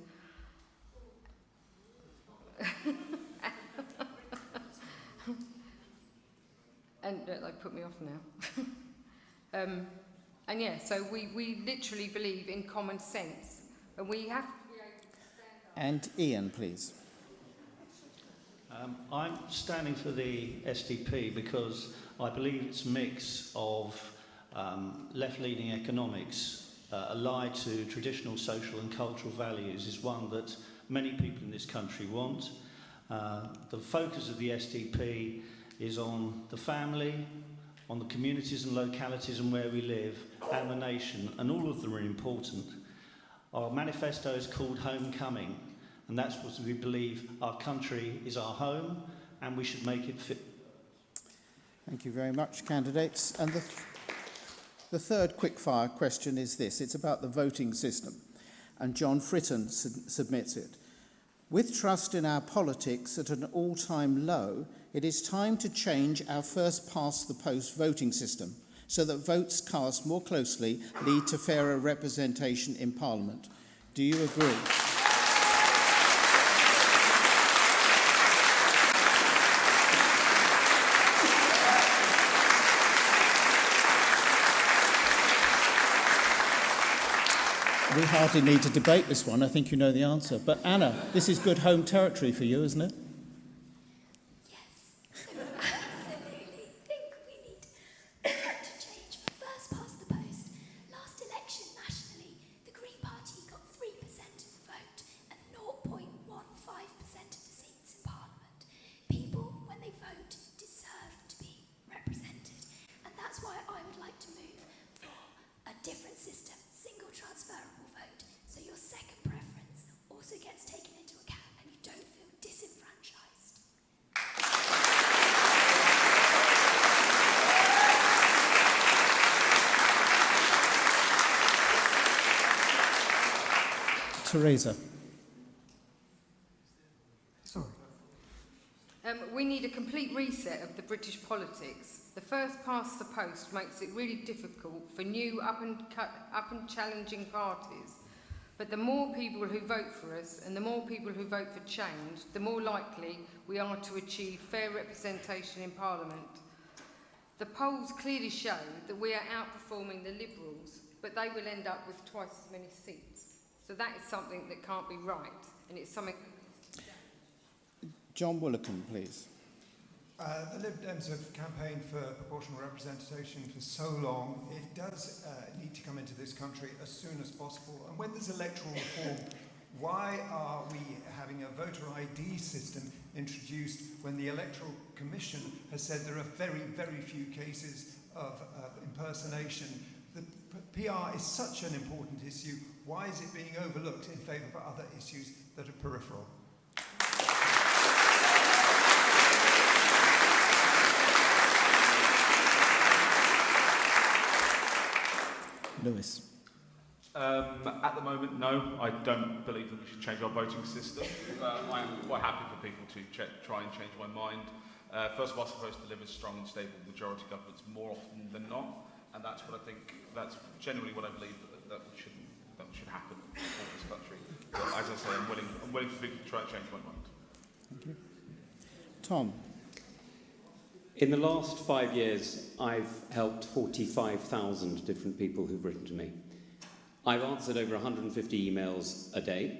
And they put me off now. And yeah, so we literally believe in common sense, and we have to be able to stand up. And Ian, please. I'm standing for the SDP because I believe its mix of left-leaning economics allied to traditional social and cultural values is one that many people in this country want. The focus of the SDP is on the family, on the communities and localities and where we live, and the nation, and all of them are important. Our manifesto is called Homecoming, and that's what we believe our country is our home, and we should make it fit. Thank you very much, candidates. And the third quickfire question is this. It's about the voting system, and John Fritton submits it. With trust in our politics at an all-time low, it is time to change our first-past-the-post voting system so that votes cast more closely lead to fairer representation in Parliament. Do you agree? We hardly need to debate this one. I think you know the answer. But Anna, this is good home territory for you, isn't it? Absolutely think we need to change for first past the post. Last election nationally, the Green Party got 3% of the vote and 0.15% of the seats in Parliament. People, when they vote, deserve to be represented. And that's why I would like to move for a different system, single transferable vote, so your second preference also gets taken into account and you don't feel disenfranchised. Teresa. We need a complete reset of the British politics. The first past the post makes it really difficult for new up and challenging parties. But the more people who vote for us and the more people who vote for change, the more likely we are to achieve fair representation in Parliament. The polls clearly show that we are outperforming the Liberals, but they will end up with twice as many seats. So that is something that can't be right, and it's something... John Woollcombe, please. The Lib Dems have campaigned for proportional representation for so long. It does need to come into this country as soon as possible. And when there's electoral reform, why are we having a voter ID system introduced when the Electoral Commission has said there are very, very few cases of impersonation? The PR is such an important issue. Why is it being overlooked in favour of other issues that are peripheral? Lewis. At the moment, no. I don't believe that we should change our voting system. I am quite happy for people to try and change my mind. First past the post delivers strong and stable majority governments more often than not, and that's what I think. That's generally what I believe that should happen in this country. But as I say, I'm willing for people to try and change my mind. Thank you. Tom. In the last 5 years, I've helped 45,000 different people who've written to me. I've answered over 150 emails a day.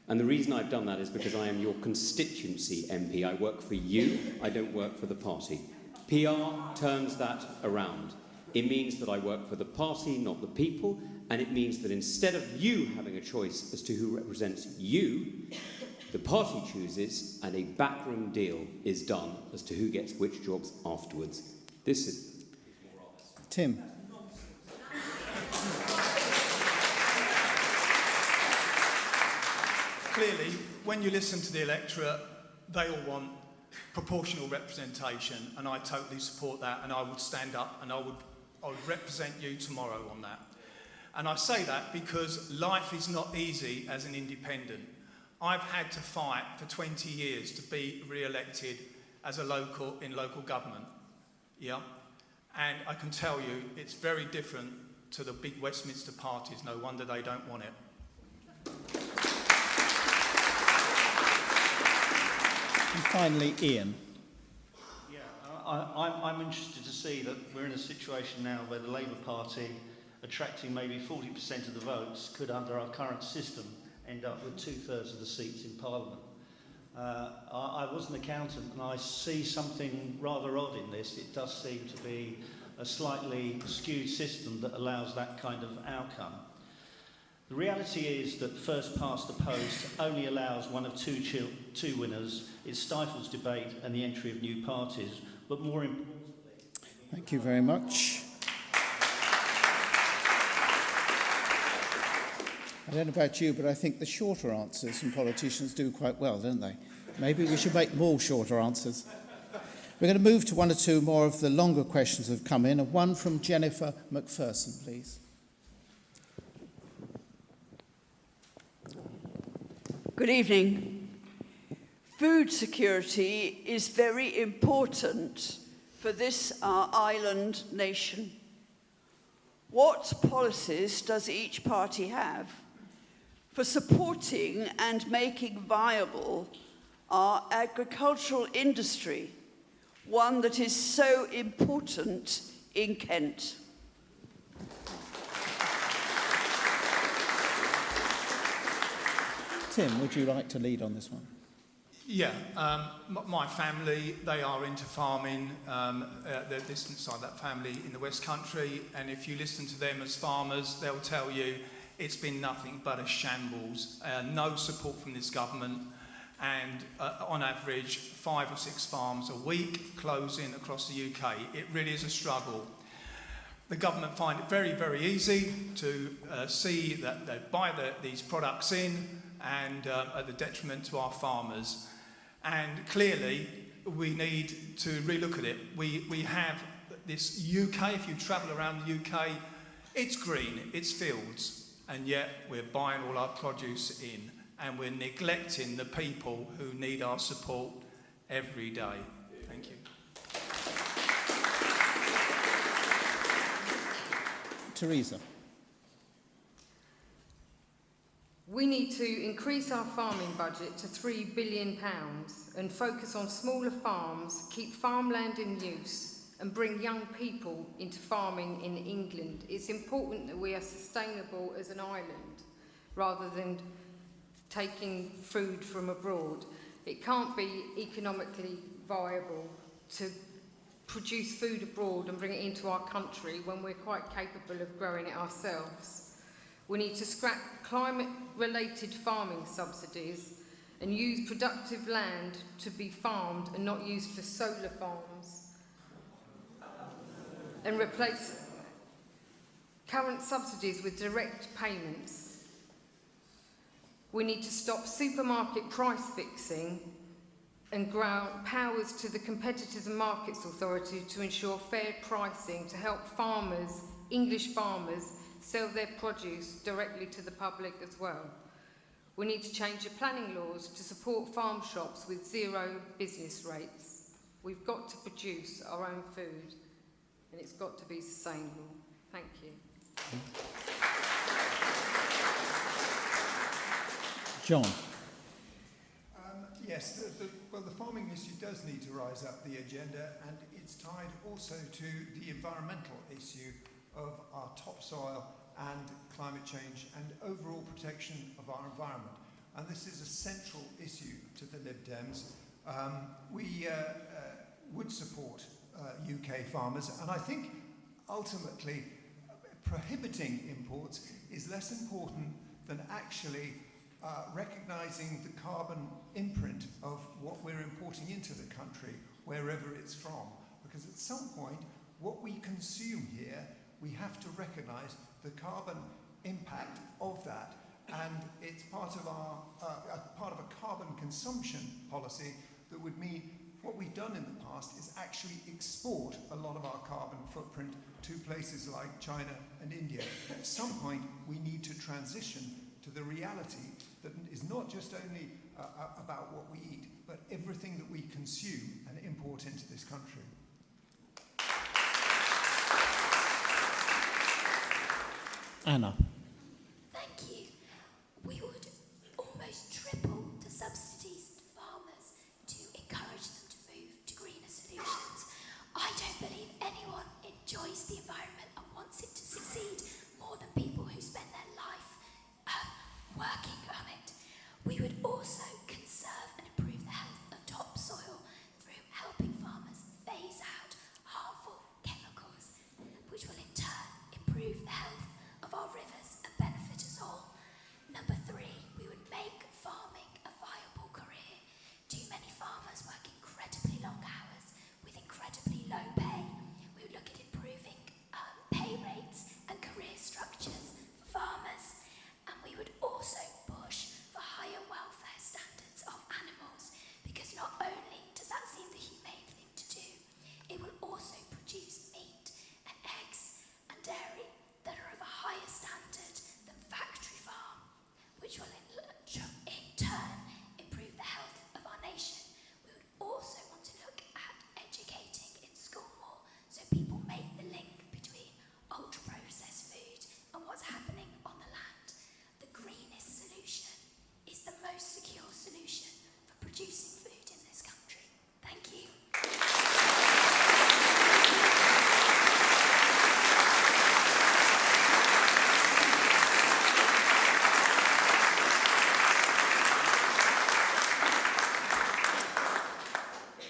And the reason I've done that is because I am your constituency MP. I work for you, I don't work for the party. PR turns that around. It means that I work for the party, not the people, and it means that instead of you having a choice as to who represents you, the party chooses and a backroom deal is done as to who gets which jobs afterwards. This is... Tim. Clearly, when you listen to the electorate, they all want proportional representation, and I totally support that, and I would stand up and I would represent you tomorrow on that. And I say that because life is not easy as an independent. I've had to fight for 20 years to be re-elected as a local government, yeah? And I can tell you, it's very different to the big Westminster parties. No wonder they don't want it. And finally, Ian. Yeah, I'm interested to see that we're in a situation now where the Labour Party, attracting maybe 40% of the votes, could, under our current system, end up with 2/3 of the seats in Parliament. I was an accountant and I see something rather odd in this. It does seem to be a slightly skewed system that allows that kind of outcome. The reality is that first past the post only allows one of two winners. It stifles debate and the entry of new parties, but more importantly... Thank you very much. I don't know about you, but I think the shorter answers from politicians do quite well, don't they? Maybe we should make them all shorter answers. We're going to move to one or two more of the longer questions that have come in, and one from Jennifer McPherson, please. Good evening. Food security is very important for this, our island nation. What policies does each party have for supporting and making viable our agricultural industry, one that is so important in Kent? Tim, would you like to lead on this one? Yeah, my family, they are into farming. They're distant side of that family in the West Country, and if you listen to them as farmers, they'll tell you it's been nothing but a shambles. No support from this government, and on average, 5 or 6 farms a week closing across the UK. It really is a struggle. The government find it very, very easy to see that they buy these products in and at the detriment to our farmers. And clearly, we need to relook at it. We have this UK, if you travel around the UK, it's green, it's fields, and yet we're buying all our produce in, and we're neglecting the people who need our support every day. Thank you. Teresa. We need to increase our farming budget to £3 billion and focus on smaller farms, keep farmland in use and bring young people into farming in England. It's important that we are sustainable as an island rather than taking food from abroad. It can't be economically viable to produce food abroad and bring it into our country when we're quite capable of growing it ourselves. We need to scrap climate-related farming subsidies and use productive land to be farmed and not used for solar farms, and replace current subsidies with direct payments. We need to stop supermarket price fixing and grant powers to the Competitors and Markets Authority to ensure fair pricing to help farmers, English farmers, sell their produce directly to the public as well. We need to change the planning laws to support farm shops with 0 business rates. We've got to produce our own food, and it's got to be sustainable. Thank you. John. Yes, well, the farming issue does need to rise up the agenda, and it's tied also to the environmental issue of our topsoil and climate change and overall protection of our environment. And this is a central issue to the Lib Dems. We would support UK farmers, and I think ultimately prohibiting imports is less important than actually recognising the carbon imprint of what we're importing into the country, wherever it's from. Because at some point, what we consume here, we have to recognise the carbon impact of that, and it's part of a carbon consumption policy that would mean what we've done in the past is actually export a lot of our carbon footprint to places like China and India. At some point, we need to transition to the reality that is not just only about what we eat, but everything that we consume and import into this country. Anna. Thank you. We would almost triple the subsidies to farmers to encourage them to move to greener solutions. I don't believe anyone enjoys the environment and wants it to succeed more than people who spend their life working on it. We would also conserve and improve the health of topsoil through helping farmers phase out harmful chemicals, which will in turn improve the health of our rivers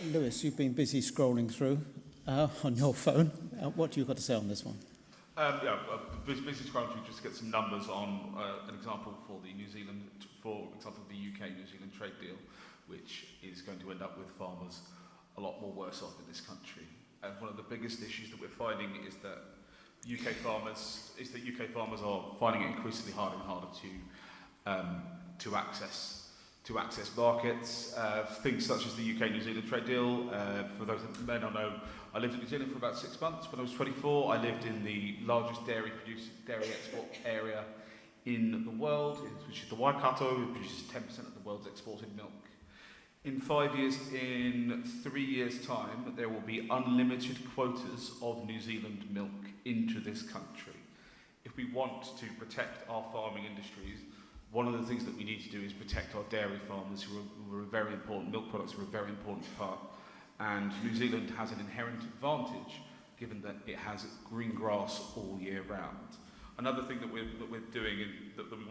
Lewis, you've been busy scrolling through on your phone. What do you got to say on this one? Busy scrolling through just to get some numbers on an example for the UK New Zealand trade deal, which is going to end up with farmers a lot more worse off in this country. And one of the biggest issues that we're finding is that UK farmers are finding it increasingly harder and harder to access markets. Things such as the UK New Zealand trade deal. For those that may not know, I lived in New Zealand for about 6 months. When I was 24, I lived in the largest dairy export area in the world, which is the Waikato. It produces 10% of the world's exported milk. In 3 years' time, there will be unlimited quotas of New Zealand milk into this country. If we want to protect our farming industries, one of the things that we need to do is protect our dairy farmers, who are a very important, milk products are a very important part. And New Zealand has an inherent advantage, given that it has green grass all year round. Another thing that we're doing that we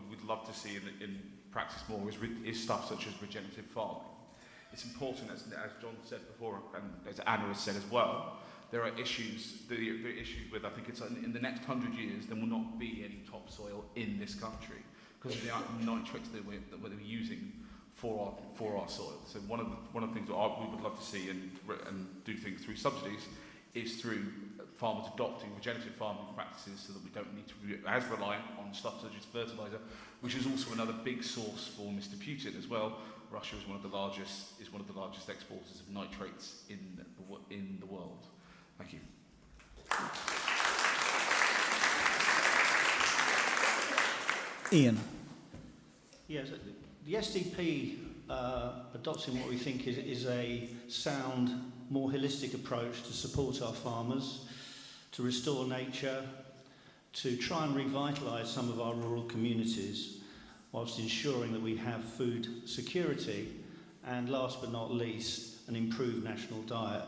would love to see in practice more is stuff such as regenerative farming. It's important, as John said before, and as Anna has said as well, there are issues, the issues with, I think it's in the next 100 years, there will not be any topsoil in this country because of the nitrates that we're using for our soil. So one of the things that we would love to see and do things through subsidies is through farmers adopting regenerative farming practices so that we don't need to be as reliant on stuff such as fertiliser, which is also another big source for Mr. Putin as well. Russia is one of the largest exporters of nitrates in the world. Thank you. Ian. Yes, the SDP adopting what we think is a sound, more holistic approach to support our farmers, to restore nature, to try and revitalise some of our rural communities, whilst ensuring that we have food security, and last but not least, an improved national diet.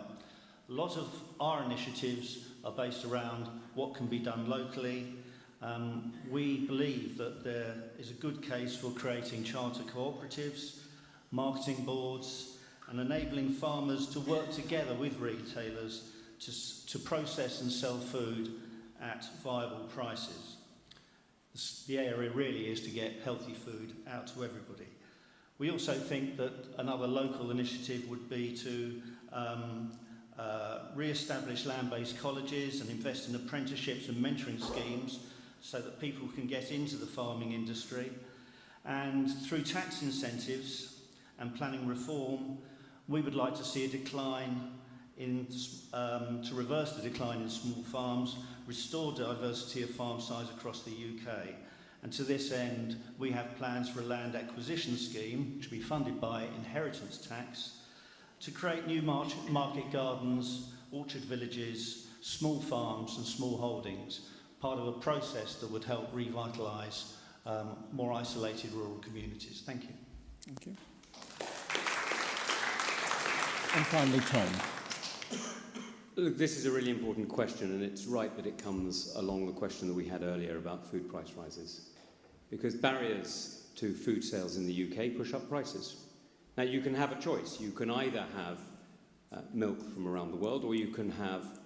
A lot of our initiatives are based around what can be done locally. We believe that there is a good case for creating charter cooperatives, marketing boards, and enabling farmers to work together with retailers to process and sell food at viable prices. The area really is to get healthy food out to everybody. We also think that another local initiative would be to re-establish land-based colleges and invest in apprenticeships and mentoring schemes so that people can get into the farming industry. And through tax incentives and planning reform, we would like to see a decline to reverse the decline in small farms, restore diversity of farm size across the UK. And to this end, we have plans for a land acquisition scheme, which will be funded by inheritance tax, to create new market gardens, orchard villages, small farms and small holdings, part of a process that would help revitalise more isolated rural communities. Thank you. Thank you. And finally, Tom. Look, this is a really important question, and it's right that it comes along the question that we had earlier about food price rises. Because barriers to food sales in the UK push up prices. Now, you can have a choice. You can either have milk from around the world, or you can have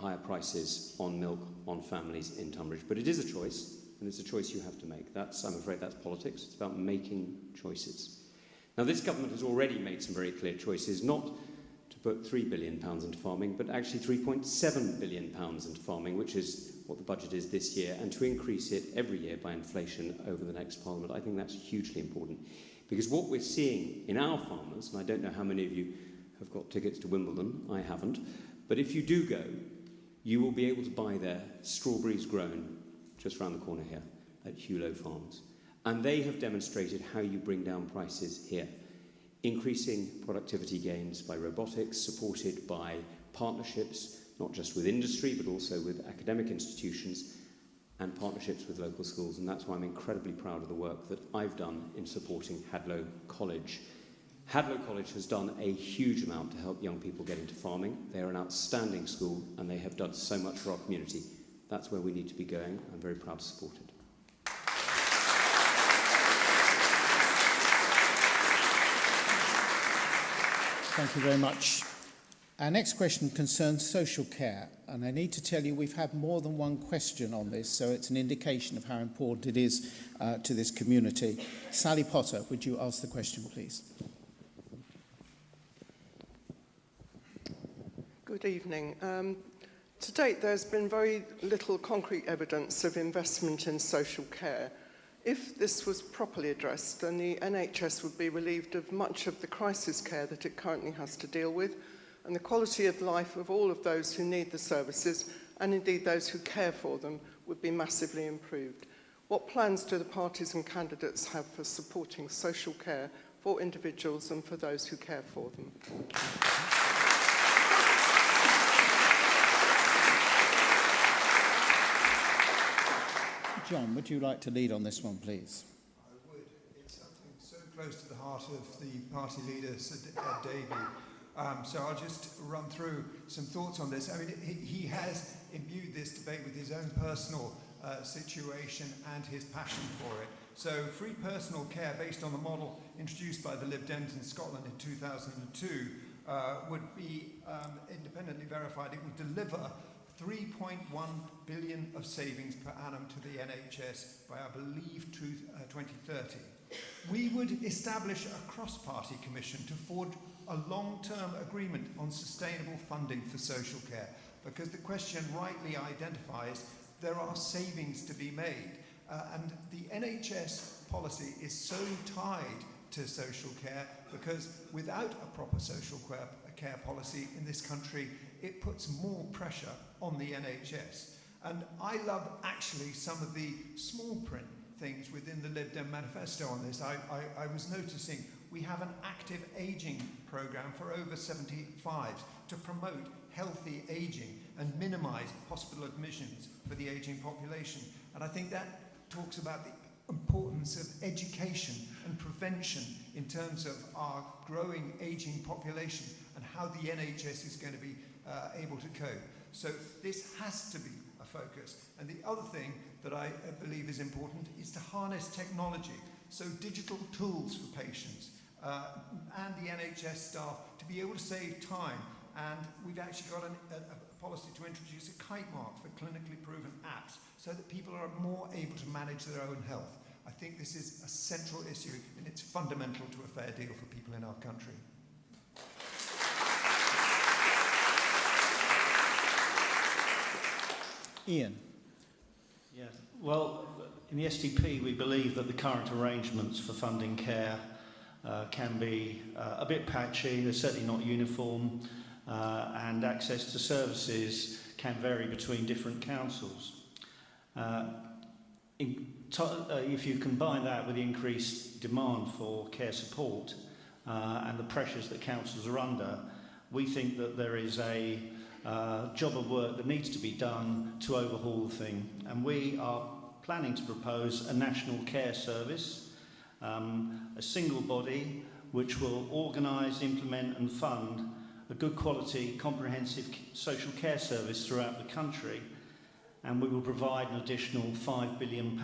higher prices on milk on families in Tonbridge. But it is a choice, and it's a choice you have to make. I'm afraid that's politics. It's about making choices. Now, this government has already made some very clear choices, not to put £3 billion into farming, but actually £3.7 billion into farming, which is what the budget is this year, and to increase it every year by inflation over the next Parliament. I think that's hugely important. Because what we're seeing in our farmers, and I don't know how many of you have got tickets to Wimbledon, I haven't, but if you do go, you will be able to buy their strawberries grown just around the corner here at Hewlow Farms. And they have demonstrated how you bring down prices here. Increasing productivity gains by robotics, supported by partnerships, not just with industry, but also with academic institutions and partnerships with local schools. And that's why I'm incredibly proud of the work that I've done in supporting Hadlow College. Hadlow College has done a huge amount to help young people get into farming. They're an outstanding school, and they have done so much for our community. That's where we need to be going. I'm very proud to support it. Thank you very much. Our next question concerns social care, and I need to tell you we've had more than one question on this, so it's an indication of how important it is to this community. Sally Potter, would you ask the question, please? Good evening. To date, there's been very little concrete evidence of investment in social care. If this was properly addressed, then the NHS would be relieved of much of the crisis care that it currently has to deal with, and the quality of life of all of those who need the services, and indeed those who care for them, would be massively improved. What plans do the parties and candidates have for supporting social care for individuals and for those who care for them? John, would you like to lead on this one, please? I would. It's something so close to the heart of the party leader, Sir Davey. So I'll just run through some thoughts on this. I mean, he has imbued this debate with his own personal situation and his passion for it. So free personal care based on the model introduced by the Lib Dems in Scotland in 2002 would be independently verified. It would deliver 3.1 billion of savings per annum to the NHS by, I believe, 2030. We would establish a cross-party commission to forge a long-term agreement on sustainable funding for social care, because the question rightly identifies there are savings to be made. And the NHS policy is so tied to social care because without a proper social care policy in this country, it puts more pressure on the NHS. And I love actually some of the small print things within the Lib Dem manifesto on this. I was noticing we have an active ageing programme for over 75s to promote healthy ageing and minimise hospital admissions for the ageing population. And I think that talks about the importance of education and prevention in terms of our growing ageing population and how the NHS is going to be able to cope. So this has to be a focus. And the other thing that I believe is important is to harness technology, so digital tools for patients and the NHS staff to be able to save time. And we've actually got a policy to introduce a kite mark for clinically proven apps so that people are more able to manage their own health. I think this is a central issue and it's fundamental to a fair deal for people in our country. Ian. Yes. Well, in the SDP, we believe that the current arrangements for funding care can be a bit patchy. They're certainly not uniform, and access to services can vary between different councils. If you combine that with the increased demand for care support and the pressures that councils are under, we think that there is a job of work that needs to be done to overhaul the thing. And we are planning to propose a national care service, a single body which will organise, implement and fund a good quality, comprehensive social care service throughout the country. And we will provide an additional £5 billion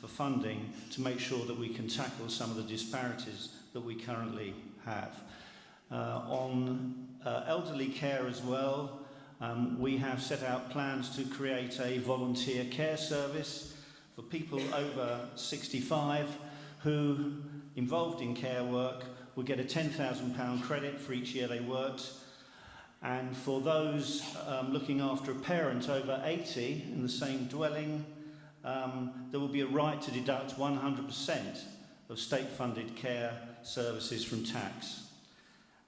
for funding to make sure that we can tackle some of the disparities that we currently have. On elderly care as well, we have set out plans to create a volunteer care service for people over 65 who, involved in care work, will get a £10,000 credit for each year they worked. And for those looking after a parent over 80 in the same dwelling, there will be a right to deduct 100% of state-funded care services from tax.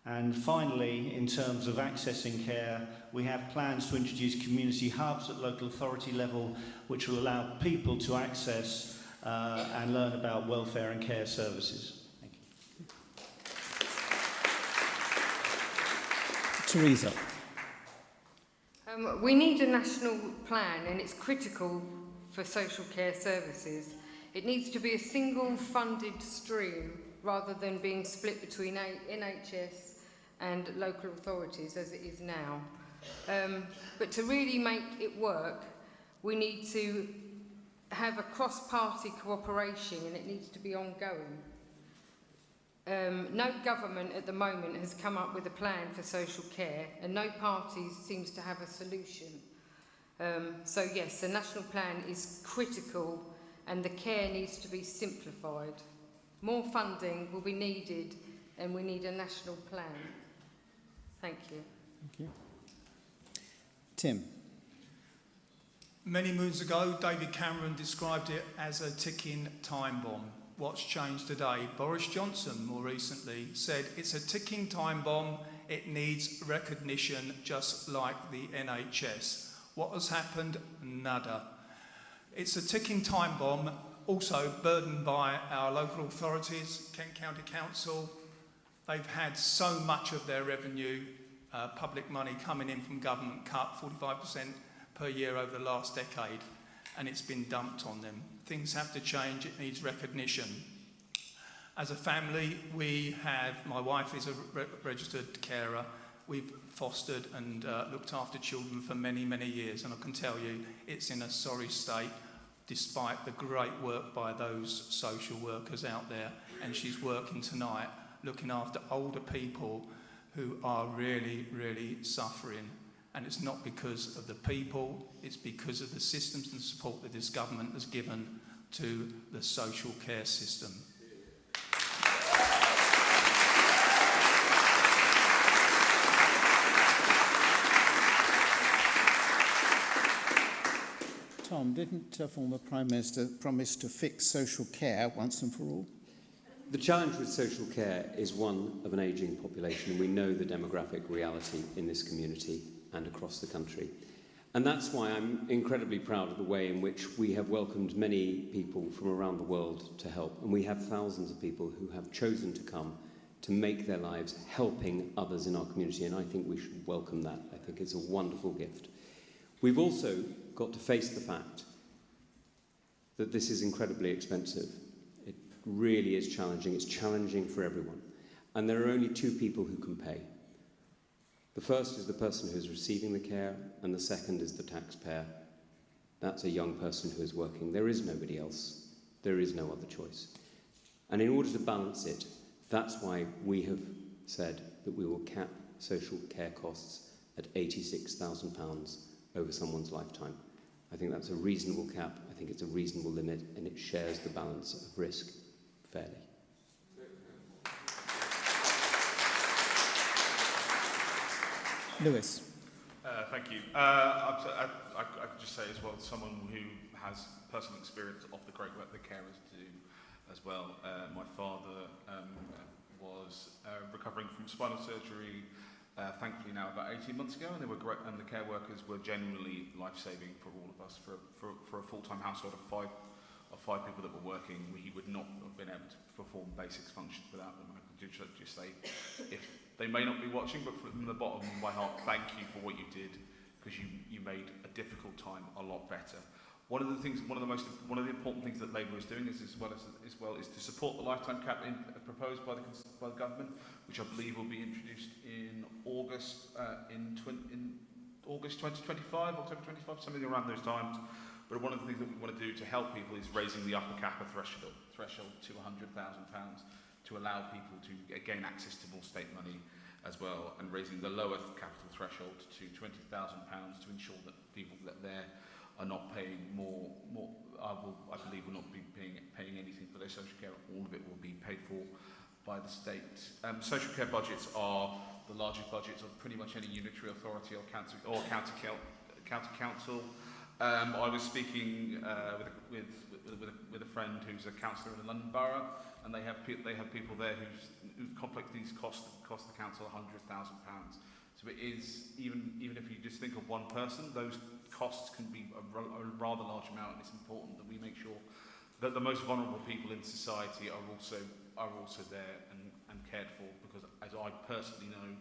And finally, in terms of accessing care, we have plans to introduce community hubs at local authority level, which will allow people to access and learn about welfare and care services. Thank you. Teresa. We need a national plan, and it's critical for social care services. It needs to be a single funded stream rather than being split between NHS and local authorities as it is now. But to really make it work, we need to have a cross-party cooperation, and it needs to be ongoing. No government at the moment has come up with a plan for social care, and no party seems to have a solution. So yes, a national plan is critical, and the care needs to be simplified. More funding will be needed, and we need a national plan. Thank you. Thank you. Tim. Many moons ago, David Cameron described it as a ticking time bomb. What's changed today? Boris Johnson, more recently, said it's a ticking time bomb. It needs recognition, just like the NHS. What has happened? Nada. It's a ticking time bomb, also burdened by our local authorities, Kent County Council. They've had so much of their revenue, public money coming in from government cut, 45% per year over the last decade, and it's been dumped on them. Things have to change. It needs recognition. As a family, my wife is a registered carer. We've fostered and looked after children for many, many years, and I can tell you it's in a sorry state despite the great work by those social workers out there. And she's working tonight looking after older people who are really, really suffering. And it's not because of the people, it's because of the systems and support that this government has given to the social care system. Tom, didn't former Prime Minister promise to fix social care once and for all? The challenge with social care is one of an ageing population. We know the demographic reality in this community and across the country. And that's why I'm incredibly proud of the way in which we have welcomed many people from around the world to help. And we have thousands of people who have chosen to come to make their lives helping others in our community. And I think we should welcome that. I think it's a wonderful gift. We've also got to face the fact that this is incredibly expensive. It really is challenging. It's challenging for everyone. And there are only two people who can pay. The first is the person who is receiving the care, and the second is the taxpayer. That's a young person who is working. There is nobody else. There is no other choice. And in order to balance it, that's why we have said that we will cap social care costs at £86,000 over someone's lifetime. I think that's a reasonable cap. I think it's a reasonable limit, and it shares the balance of risk fairly. Lewis. Thank you. I could just say as well, someone who has personal experience of the great work the carers do as well. My father was recovering from spinal surgery, thankfully now about 18 months ago, and they were great, and the care workers were genuinely life-saving for all of us. For a full-time household of five people that were working, he would not have been able to perform basic functions without them. I could just say, if they may not be watching, but from the bottom of my heart, thank you for what you did, because you made a difficult time a lot better. One of the important things that Labour is doing is to support the lifetime cap proposed by the government, which I believe will be introduced in August August 2025, October 25, something around those times. But one of the things that we want to do to help people is raising the upper cap threshold to £100,000 to allow people to gain access to more state money as well, and raising the lower capital threshold to £20,000 to ensure that people that there are not paying more I believe will not be paying anything for their social care. All of it will be paid for by the state. Social care budgets are the largest budgets of pretty much any unitary authority or county council. I was speaking with a friend who's a councillor in the London Borough, and they have people there who these cost the council £100,000. So it is, even if you just think of one person, those costs can be a rather large amount, and it's important that we make sure that the most vulnerable people in society are also there and cared for, because as I personally know,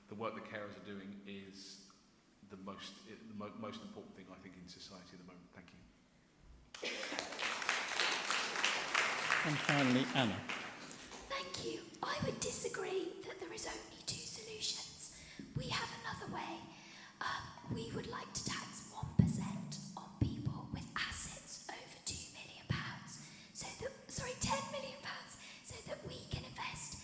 the work the carers are doing is the most important thing, I think, in society at the moment. Thank you. And finally, Anna. Thank you. I would disagree that there is only two solutions. We have another way. We would like to tax 1% on people with assets over £2 million, £10 million, so that we can invest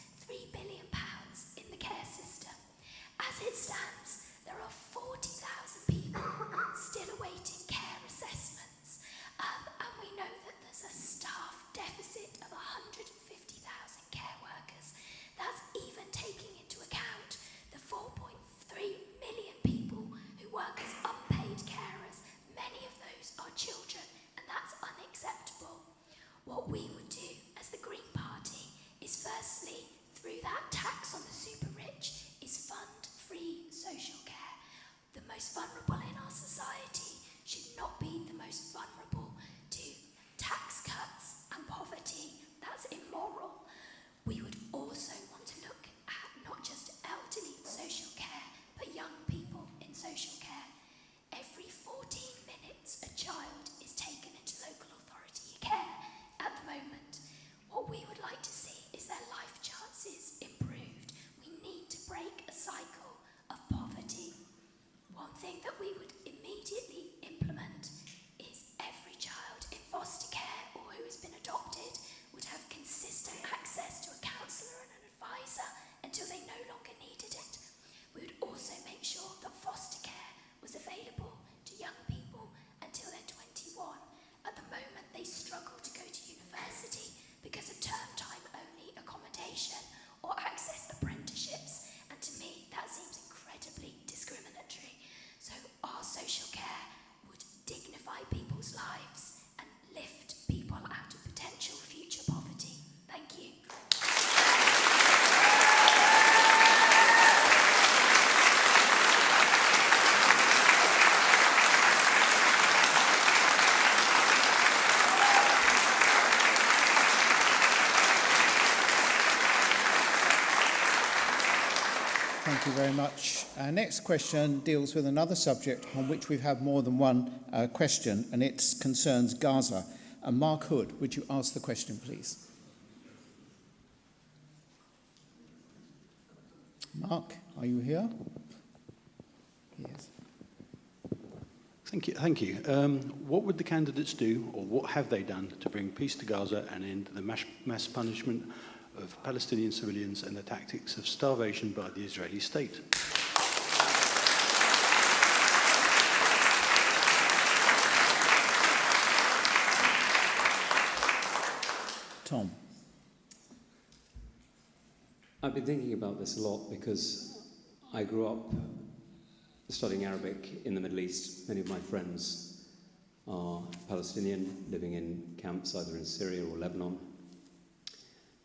Thank you very much. Our next question deals with another subject on which we've had more than one question, and it concerns Gaza. And Mark Hood, would you ask the question, please? Mark, are you here? Yes. Thank you. What would the candidates do, or what have they done, to bring peace to Gaza and end the mass punishment of Palestinian civilians and the tactics of starvation by the Israeli state? Tom. I've been thinking about this a lot because I grew up studying Arabic in the Middle East. Many of my friends are Palestinian, living in camps either in Syria or Lebanon.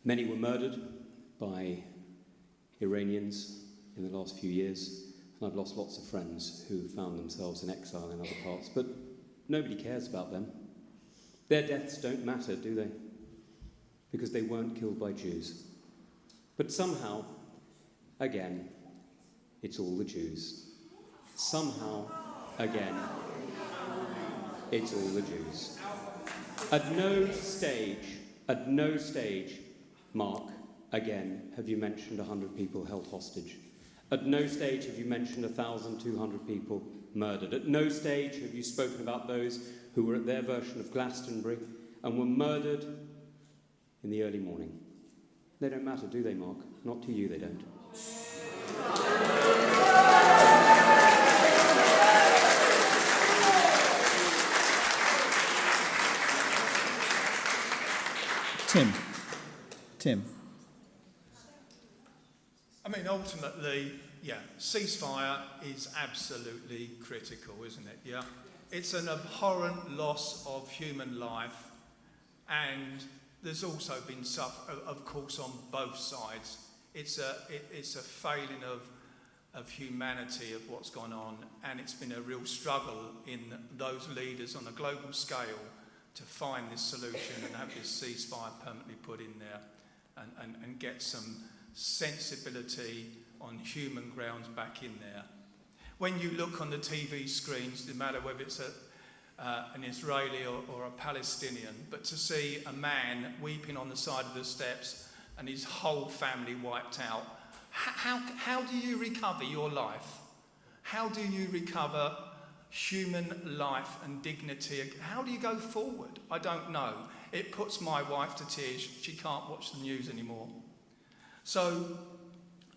Many were murdered by Iranians in the last few years, and I've lost lots of friends who found themselves in exile in other parts, but nobody cares about them. Their deaths don't matter, do they? Because they weren't killed by Jews. But somehow, again, it's all the Jews. Somehow, again, it's all the Jews. At no stage, Mark, again, have you mentioned 100 people held hostage. At no stage have you mentioned 1,200 people murdered. At no stage have you spoken about those who were at their version of Glastonbury and were murdered in the early morning. They don't matter, do they, Mark? Not to you, they don't. Tim. I mean, ultimately, ceasefire is absolutely critical, isn't it? Yeah. It's an abhorrent loss of human life, and there's also been of course, on both sides. It's a failing of humanity of what's gone on, and it's been a real struggle in those leaders on a global scale to find this solution and have this ceasefire permanently put in there and get some sensibility on human grounds back in there. When you look on the TV screens, no matter whether it's an Israeli or a Palestinian, but to see a man weeping on the side of the steps and his whole family wiped out, how do you recover your life? How do you recover human life and dignity? How do you go forward? I don't know. It puts my wife to tears. She can't watch the news anymore. So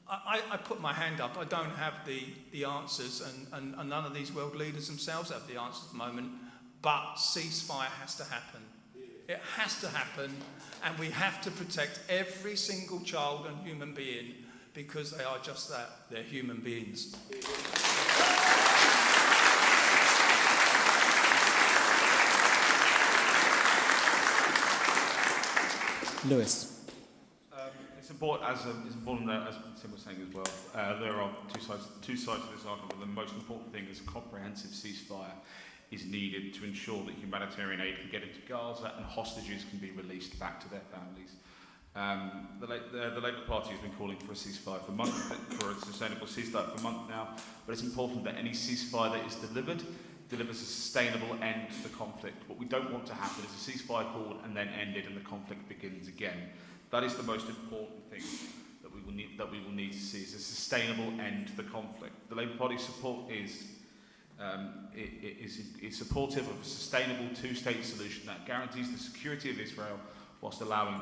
I put my hand up. I don't have the answers, and none of these world leaders themselves have the answers at the moment, but ceasefire has to happen. It has to happen, and we have to protect every single child and human being, because they are just that. They're human beings. Lewis. It's important that, as Tim was saying as well, there are two sides to this argument. The most important thing is a comprehensive ceasefire is needed to ensure that humanitarian aid can get into Gaza and hostages can be released back to their families. The Labour Party has been calling for a ceasefire for a sustainable ceasefire for a month now, but it's important that any ceasefire that is delivers a sustainable end to the conflict. What we don't want to happen is a ceasefire called and then ended and the conflict begins again. That is the most important thing that we will need to see, is a sustainable end to the conflict. The Labour Party support is supportive of a sustainable two-state solution that guarantees the security of Israel whilst allowing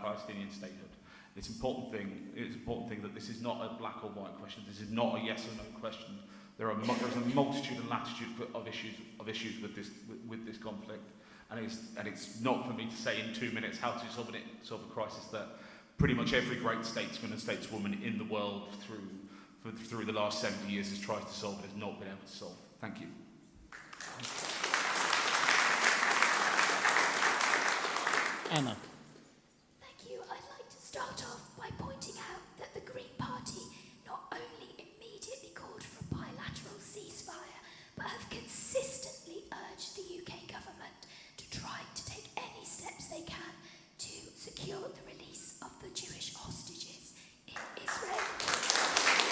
Palestinian statehood. It's an important thing that this is not a black or white question. This is not a yes or no question. There's a multitude and latitude of issues with this conflict, and it's not for me to say in 2 minutes how to solve a crisis that pretty much every great statesman and stateswoman in the world through the last 70 years has tried to solve and has not been able to solve. Thank you. Anna. Thank you. I'd like to start off by pointing out that the Green Party not only immediately called for a bilateral ceasefire, but have consistently urged the UK government to try to take any steps they can to secure the release of the Jewish hostages in Israel.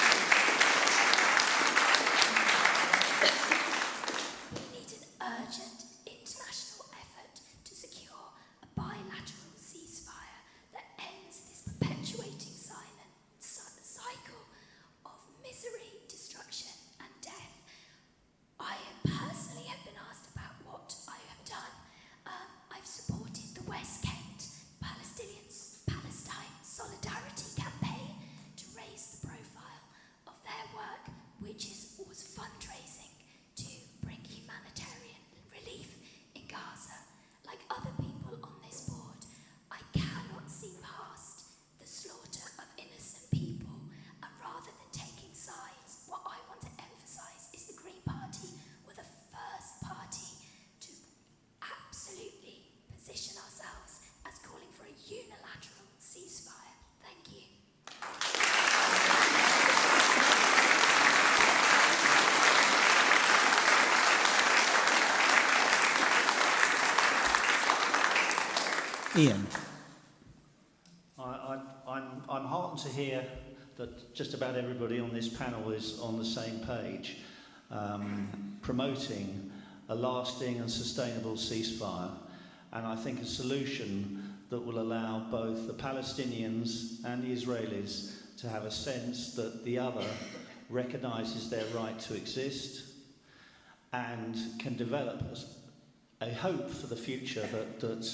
Ian. I'm heartened to hear that just about everybody on this panel is on the same page, promoting a lasting and sustainable ceasefire, and I think a solution that will allow both the Palestinians and the Israelis to have a sense that the other recognises their right to exist and can develop a hope for the future that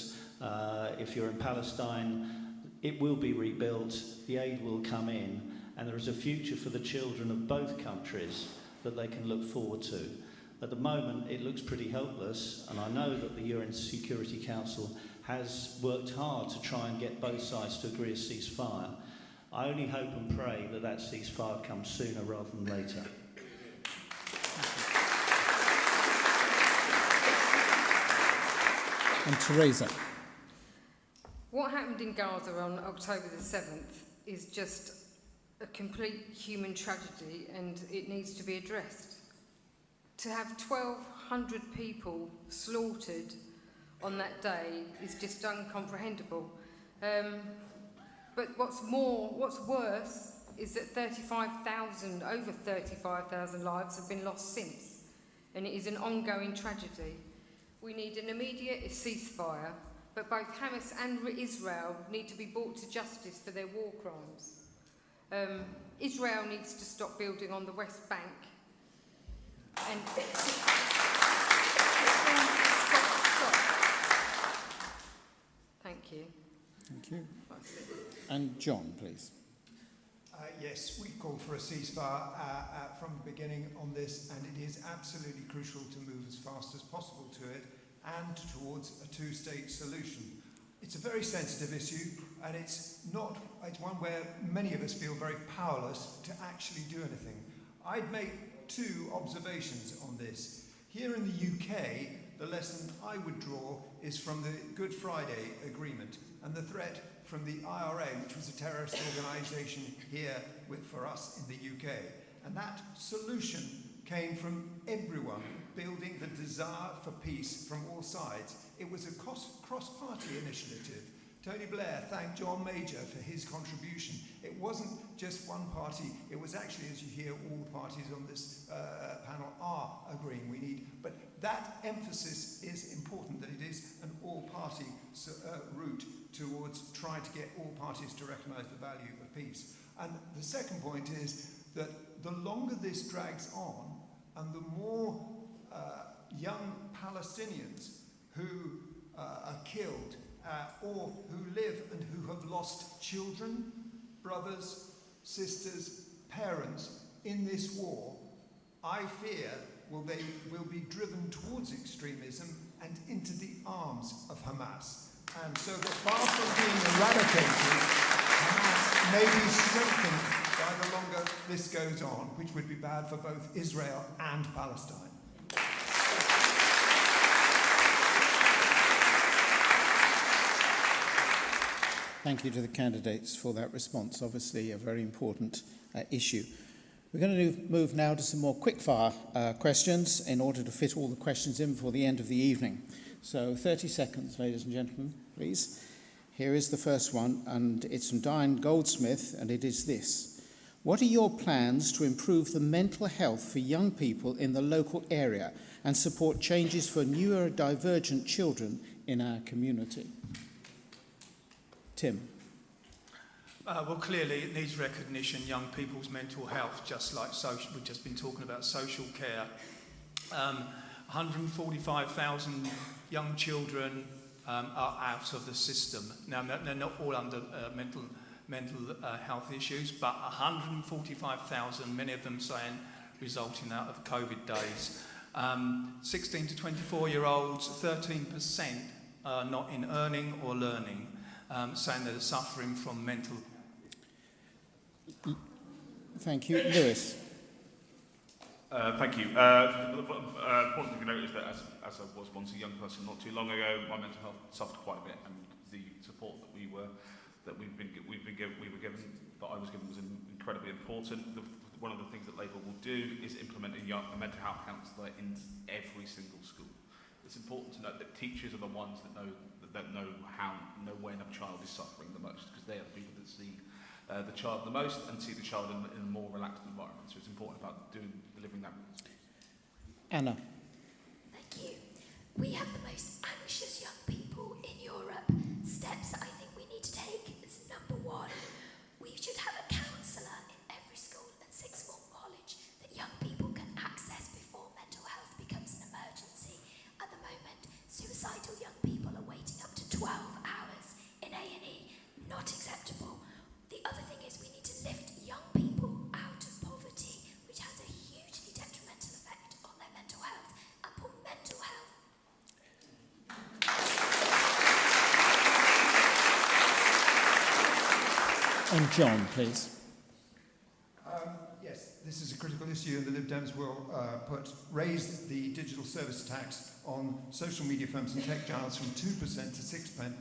if you're in Palestine, it will be rebuilt, the aid will come in, and there is a future for the children of both countries that they can look forward to. At the moment, it looks pretty helpless, and I know that the UN Security Council has worked hard to try and get both sides to agree a ceasefire. I only hope and pray that that ceasefire comes sooner rather than later. And Teresa. What happened in Gaza on October the 7th is just a complete human tragedy, and it needs to be addressed. To have 1,200 people slaughtered on that day is just incomprehensible. But what's worse is that over 35,000 lives have been lost since, and it is an ongoing tragedy. We need an immediate ceasefire, but both Hamas and Israel need to be brought to justice for their war crimes. Israel needs to stop building on the West Bank and stop. Thank you. Thank you. And John, please. Yes, we called for a ceasefire from the beginning on this, and it is absolutely crucial to move as fast as possible to it and towards a two-state solution. It's a very sensitive issue, and it's one where many of us feel very powerless to actually do anything. I'd make two observations on this. Here in the UK, the lesson I would draw is from the Good Friday Agreement and the threat from the IRA, which was a terrorist organisation here for us in the UK. And that solution came from everyone building the desire for peace from all sides. It was a cross-party initiative. Tony Blair thanked John Major for his contribution. It wasn't just one party, it was actually, as you hear, all the parties on this panel are agreeing we need. But that emphasis is important, that it is an all-party route towards trying to get all parties to recognise the value of peace. And the second point is that the longer this drags on, and the more young Palestinians who are killed or who live and who have lost children, brothers, sisters, parents in this war, I fear they will be driven towards extremism and into the arms of Hamas. And so that far from being eradicated, Hamas may be strengthened by the longer this goes on, which would be bad for both Israel and Palestine. Thank you to the candidates for that response. Obviously a very important issue. We're going to move now to some more quickfire questions in order to fit all the questions in before the end of the evening. So 30 seconds, ladies and gentlemen, please. Here is the first one, and it's from Diane Goldsmith, and it is this. What are your plans to improve the mental health for young people in the local area and support changes for neurodivergent children in our community? Tim. Well, clearly it needs recognition, young people's mental health, just like we've just been talking about social care. 145,000 young children are out of the system. Now, they're not all under mental health issues, but 145,000, many of them saying resulting out of the COVID days. 16 to 24-year-olds, 13% are not in earning or learning, saying they're suffering from mental. Thank you. Lewis. Thank you. Important thing to note is that as I was once a young person not too long ago, my mental health suffered quite a bit, and the support that we were given, that I was given, was incredibly important. One of the things that Labour will do is implement a mental health counsellor in every single school. It's important to note that teachers are the ones that know the that know when a child is suffering the most, because they are the people that see the child the most and see the child in a more relaxed environment. So it's important about delivering that. Anna. Thank you. We have the most anxious young people in Europe. Steps that I think we need to take is number one, we should have a counsellor in every school and sixth form college that young people can access before mental health becomes an emergency. At the moment, suicidal young people are waiting up to 12 hours in A&E. Not acceptable. The other thing is we need to lift young people out of poverty, which has a hugely detrimental effect on their mental health, and put mental health. And John, please. Yes, this is a critical issue, and the Lib Dems will raise the digital service tax on social media firms and tech giants from 2% to 6%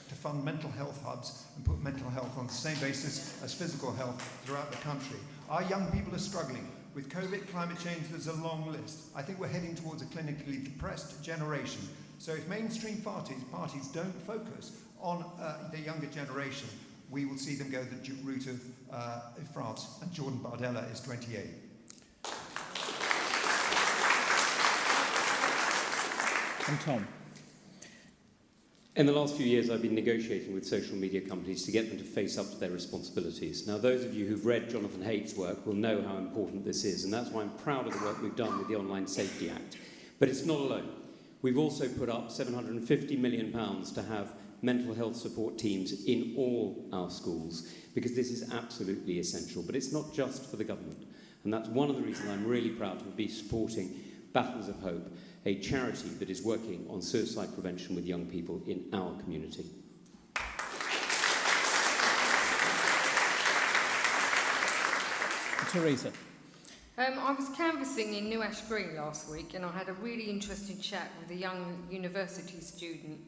to fund mental health hubs and put mental health on the same basis as physical health throughout the country. Our young people are struggling. With COVID, climate change, there's a long list. I think we're heading towards a clinically depressed generation. So if mainstream parties don't focus on the younger generation, we will see them go the route of France, and Jordan Bardella is 28. And Tom. In the last few years, I've been negotiating with social media companies to get them to face up to their responsibilities. Now, those of you who've read Jonathan Haidt's work will know how important this is, and that's why I'm proud of the work we've done with the Online Safety Act. But it's not alone. We've also put up £750 million to have mental health support teams in all our schools, because this is absolutely essential. But it's not just for the government. And that's one of the reasons I'm really proud to be supporting Battles of Hope, a charity that is working on suicide prevention with young people in our community. Teresa. I was canvassing in New Ash Green last week, and I had a really interesting chat with a young university student.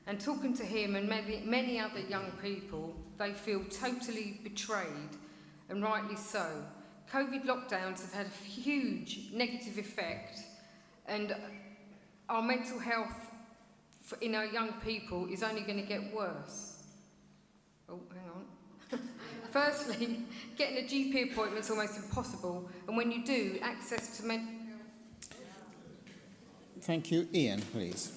And talking to him and many other young people, they feel totally betrayed, and rightly so. COVID lockdowns have had a huge negative effect, and our mental health in our young people is only going to get worse. Oh, hang on. Firstly, getting a GP appointment is almost impossible, and when you do, access to mental health. Thank you. Ian, please.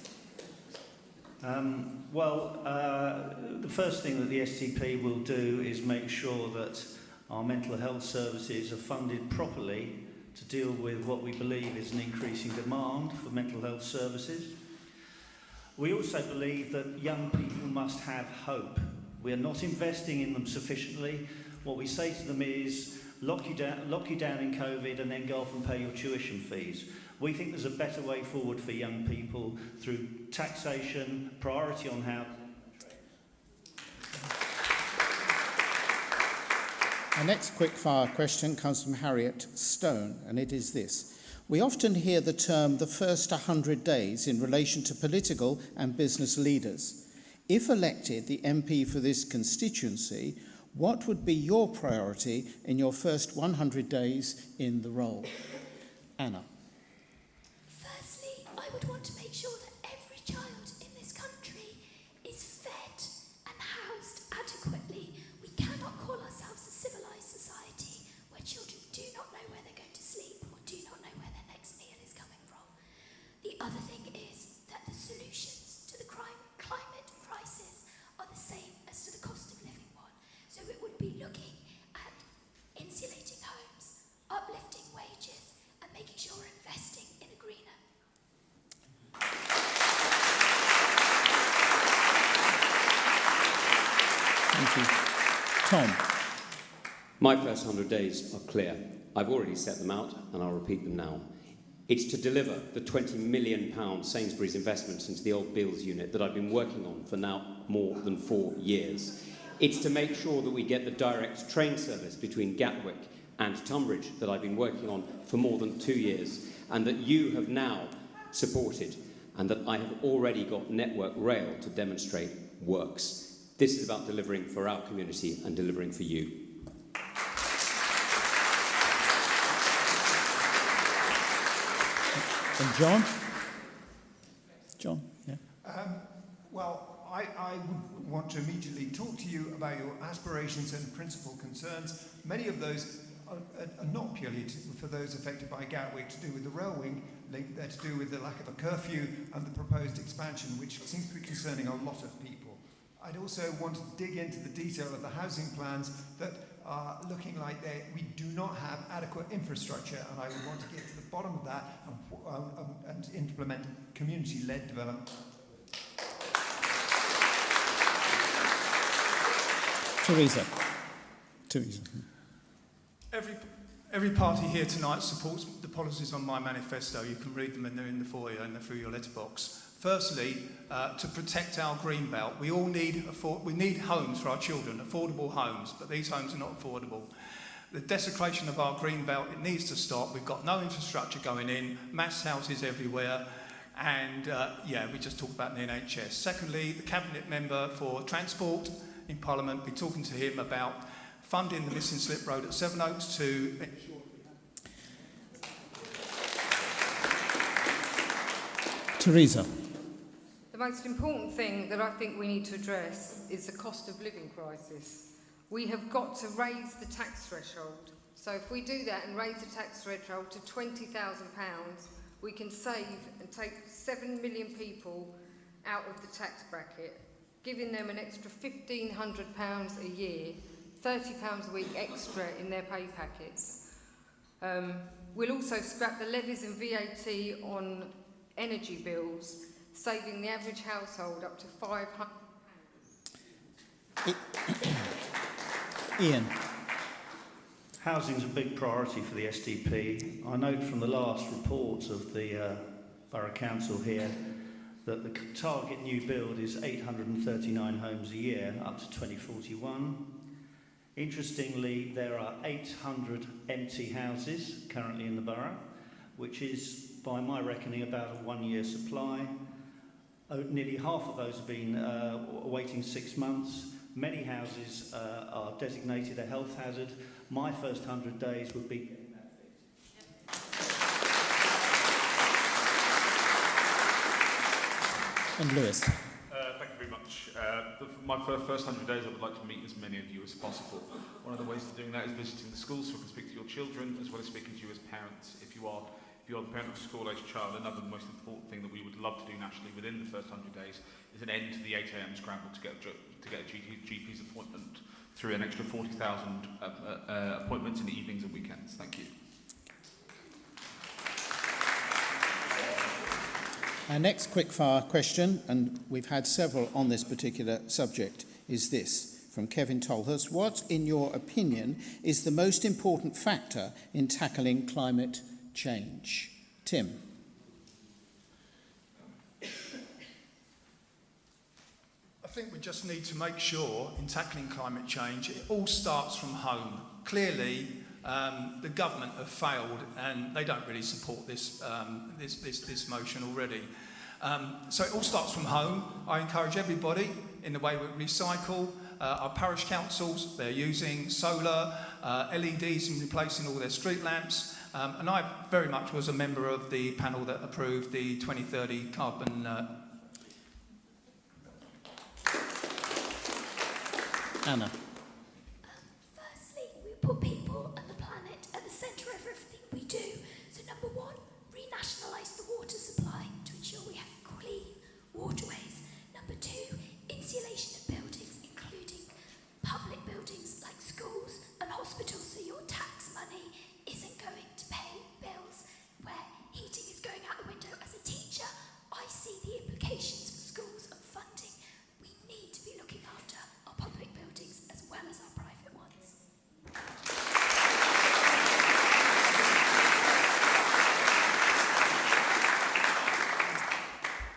The first thing that the STP will do is make sure that our mental health services are funded properly to deal with what we believe is an increasing demand for mental health services. We also believe that young people must have hope. We are not investing in them sufficiently. What we say to them is, lock you down in COVID and then go off and pay your tuition fees. We think there's a better way forward for young people through taxation, priority on housing. Our next quick-fire question comes from Harriet Stone, and it is this. We often hear the term the first 100 days in relation to political and business leaders. If elected the MP for this constituency, what would be your priority in your first 100 days in the role? Anna. Firstly, I would want to make sure that every child in this country is fed and housed adequately. We cannot call ourselves a civilised society where children do not know where they're going to sleep or do not know where their next meal is coming from. The other thing is that the solutions to the climate crisis are the same as to the cost of living one. So it would be looking at insulating homes, uplifting wages, and making sure we're investing in a greener. Thank you. Tom. My first 100 days are clear. I've already set them out, and I'll repeat them now. It's to deliver the £20 million Sainsbury's investment into the old Bills unit that I've been working on for now more than 4 years. It's to make sure that we get the direct train service between Gatwick and Tonbridge that I've been working on for more than 2 years, and that you have now supported, and that I have already got Network Rail to demonstrate works. This is about delivering for our community and delivering for you. And John? John, yeah. Well, I would want to immediately talk to you about your aspirations and principal concerns. Many of those are not purely for those affected by Gatwick to do with the rail wing link, they're to do with the lack of a curfew and the proposed expansion, which seems to be concerning a lot of people. I'd also want to dig into the detail of the housing plans that are looking like we do not have adequate infrastructure, and I would want to get to the bottom of that and implement community-led development. Teresa. Every party here tonight supports the policies on my manifesto. You can read them and they're in the foyer and they're through your letterbox. Firstly, to protect our green belt, we all need homes for our children, affordable homes, but these homes are not affordable. The desecration of our green belt, it needs to stop. We've got no infrastructure going in, mass houses everywhere, and we just talked about the NHS. Secondly, the Cabinet Member for Transport in Parliament, be talking to him about funding the missing slip road at Sevenoaks to ensure... Teresa. The most important thing that I think we need to address is the cost of living crisis. We have got to raise the tax threshold. So if we do that and raise the tax threshold to £20,000, we can save and take 7 million people out of the tax bracket, giving them an extra £1,500 a year, £30 a week extra in their pay packets. We'll also scrap the levies and VAT on energy bills, saving the average household up to £500. Ian. Housing is a big priority for the SDP. I note from the last reports of the Borough Council here that the target new build is 839 homes a year up to 2041. Interestingly, there are 800 empty houses currently in the borough, which is, by my reckoning, about a 1-year supply. Nearly half of those have been waiting 6 months. Many houses are designated a health hazard. My first 100 days would be getting that fixed. And Lewis. Thank you very much. For my first 100 days, I would like to meet as many of you as possible. One of the ways of doing that is visiting the schools, so I can speak to your children, as well as speaking to you as parents. If you are the parent of a school-aged child, another most important thing that we would love to do nationally within the first 100 days is an end to the 8 a.m. scramble to get a GP's appointment through an extra 40,000 appointments in the evenings and weekends. Thank you. Our next quick-fire question, and we've had several on this particular subject, is this, from Kevin Tolhurst. What, in your opinion, is the most important factor in tackling climate change? Tim. I think we just need to make sure in tackling climate change it all starts from home. Clearly, the government have failed and they don't really support this motion already. So it all starts from home. I encourage everybody in the way we recycle. Our parish councils, they're using solar, LEDs and replacing all their street lamps. And I very much was a member of the panel that approved the 2030 carbon... Anna. Firstly, we put people and the planet at the centre of everything we do. So number one, renationalise the water supply to ensure we have clean waterways. Number two, insulation of buildings, including public buildings like schools and hospitals, so your tax money isn't going to pay bills where heating is going out the window. As a teacher, I see the implications for schools and funding. We need to be looking after our public buildings as well as our private ones.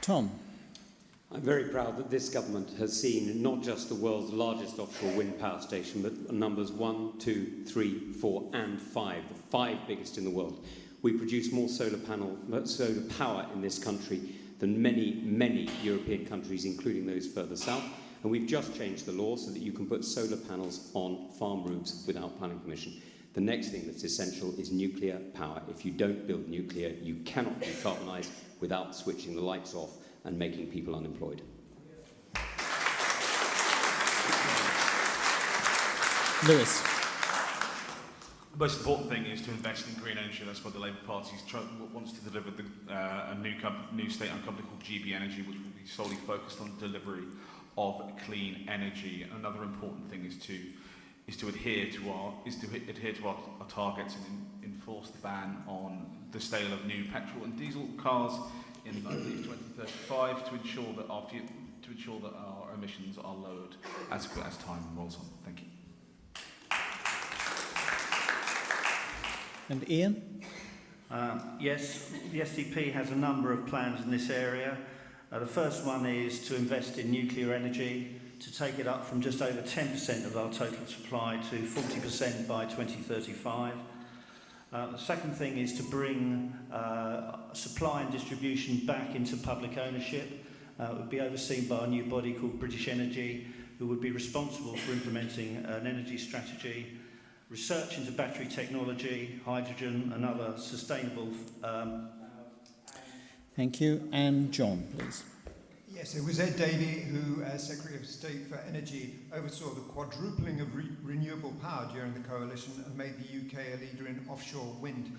Tom. I'm very proud that this government has seen not just the world's largest offshore wind power station, but numbers 1, 2, 3, 4 and 5, the 5 biggest in the world. We produce more solar power in this country than many, many European countries, including those further south. And we've just changed the law so that you can put solar panels on farm roofs without planning permission. The next thing that's essential is nuclear power. If you don't build nuclear, you cannot decarbonise without switching the lights off and making people unemployed. Lewis. The most important thing is to invest in green energy. That's why the Labour Party wants to deliver a new state-owned company called GB Energy, which will be solely focused on delivery of clean energy. Another important thing is to adhere to our targets and enforce the ban on the sale of new petrol and diesel cars in, I believe, 2035 to ensure that our emissions are lowered as time rolls on. Thank you. And Ian? Yes, the SDP has a number of plans in this area. The first one is to invest in nuclear energy, to take it up from just over 10% of our total supply to 40% by 2035. The second thing is to bring supply and distribution back into public ownership. It would be overseen by a new body called British Energy, who would be responsible for implementing an energy strategy, research into battery technology, hydrogen and other sustainable... Thank you. And John, please. Yes, it was Ed Davey who, as Secretary of State for Energy, oversaw the quadrupling of renewable power during the coalition and made the UK a leader in offshore wind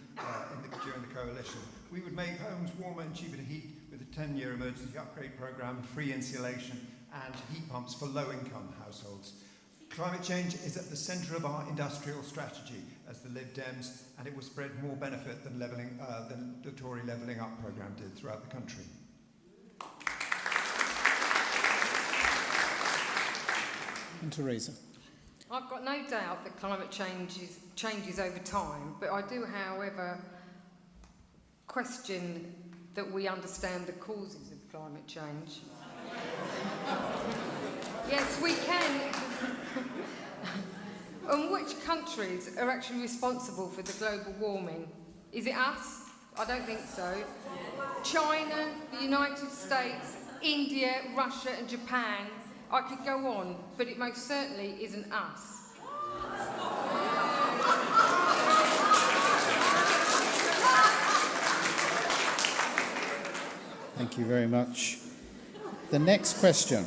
during the coalition. We would make homes warmer and cheaper to heat with a 10-year emergency upgrade programme, free insulation and heat pumps for low-income households. Climate change is at the centre of our industrial strategy as the Lib Dems, and it will spread more benefit than the Tory Levelling Up programme did throughout the country. And Teresa. I've got no doubt that climate changes over time, but I do, however, question that we understand the causes of climate change. Yes, we can. And which countries are actually responsible for the global warming? Is it us? I don't think so. China, the United States, India, Russia and Japan. I could go on, but it most certainly isn't us. Thank you very much. The next question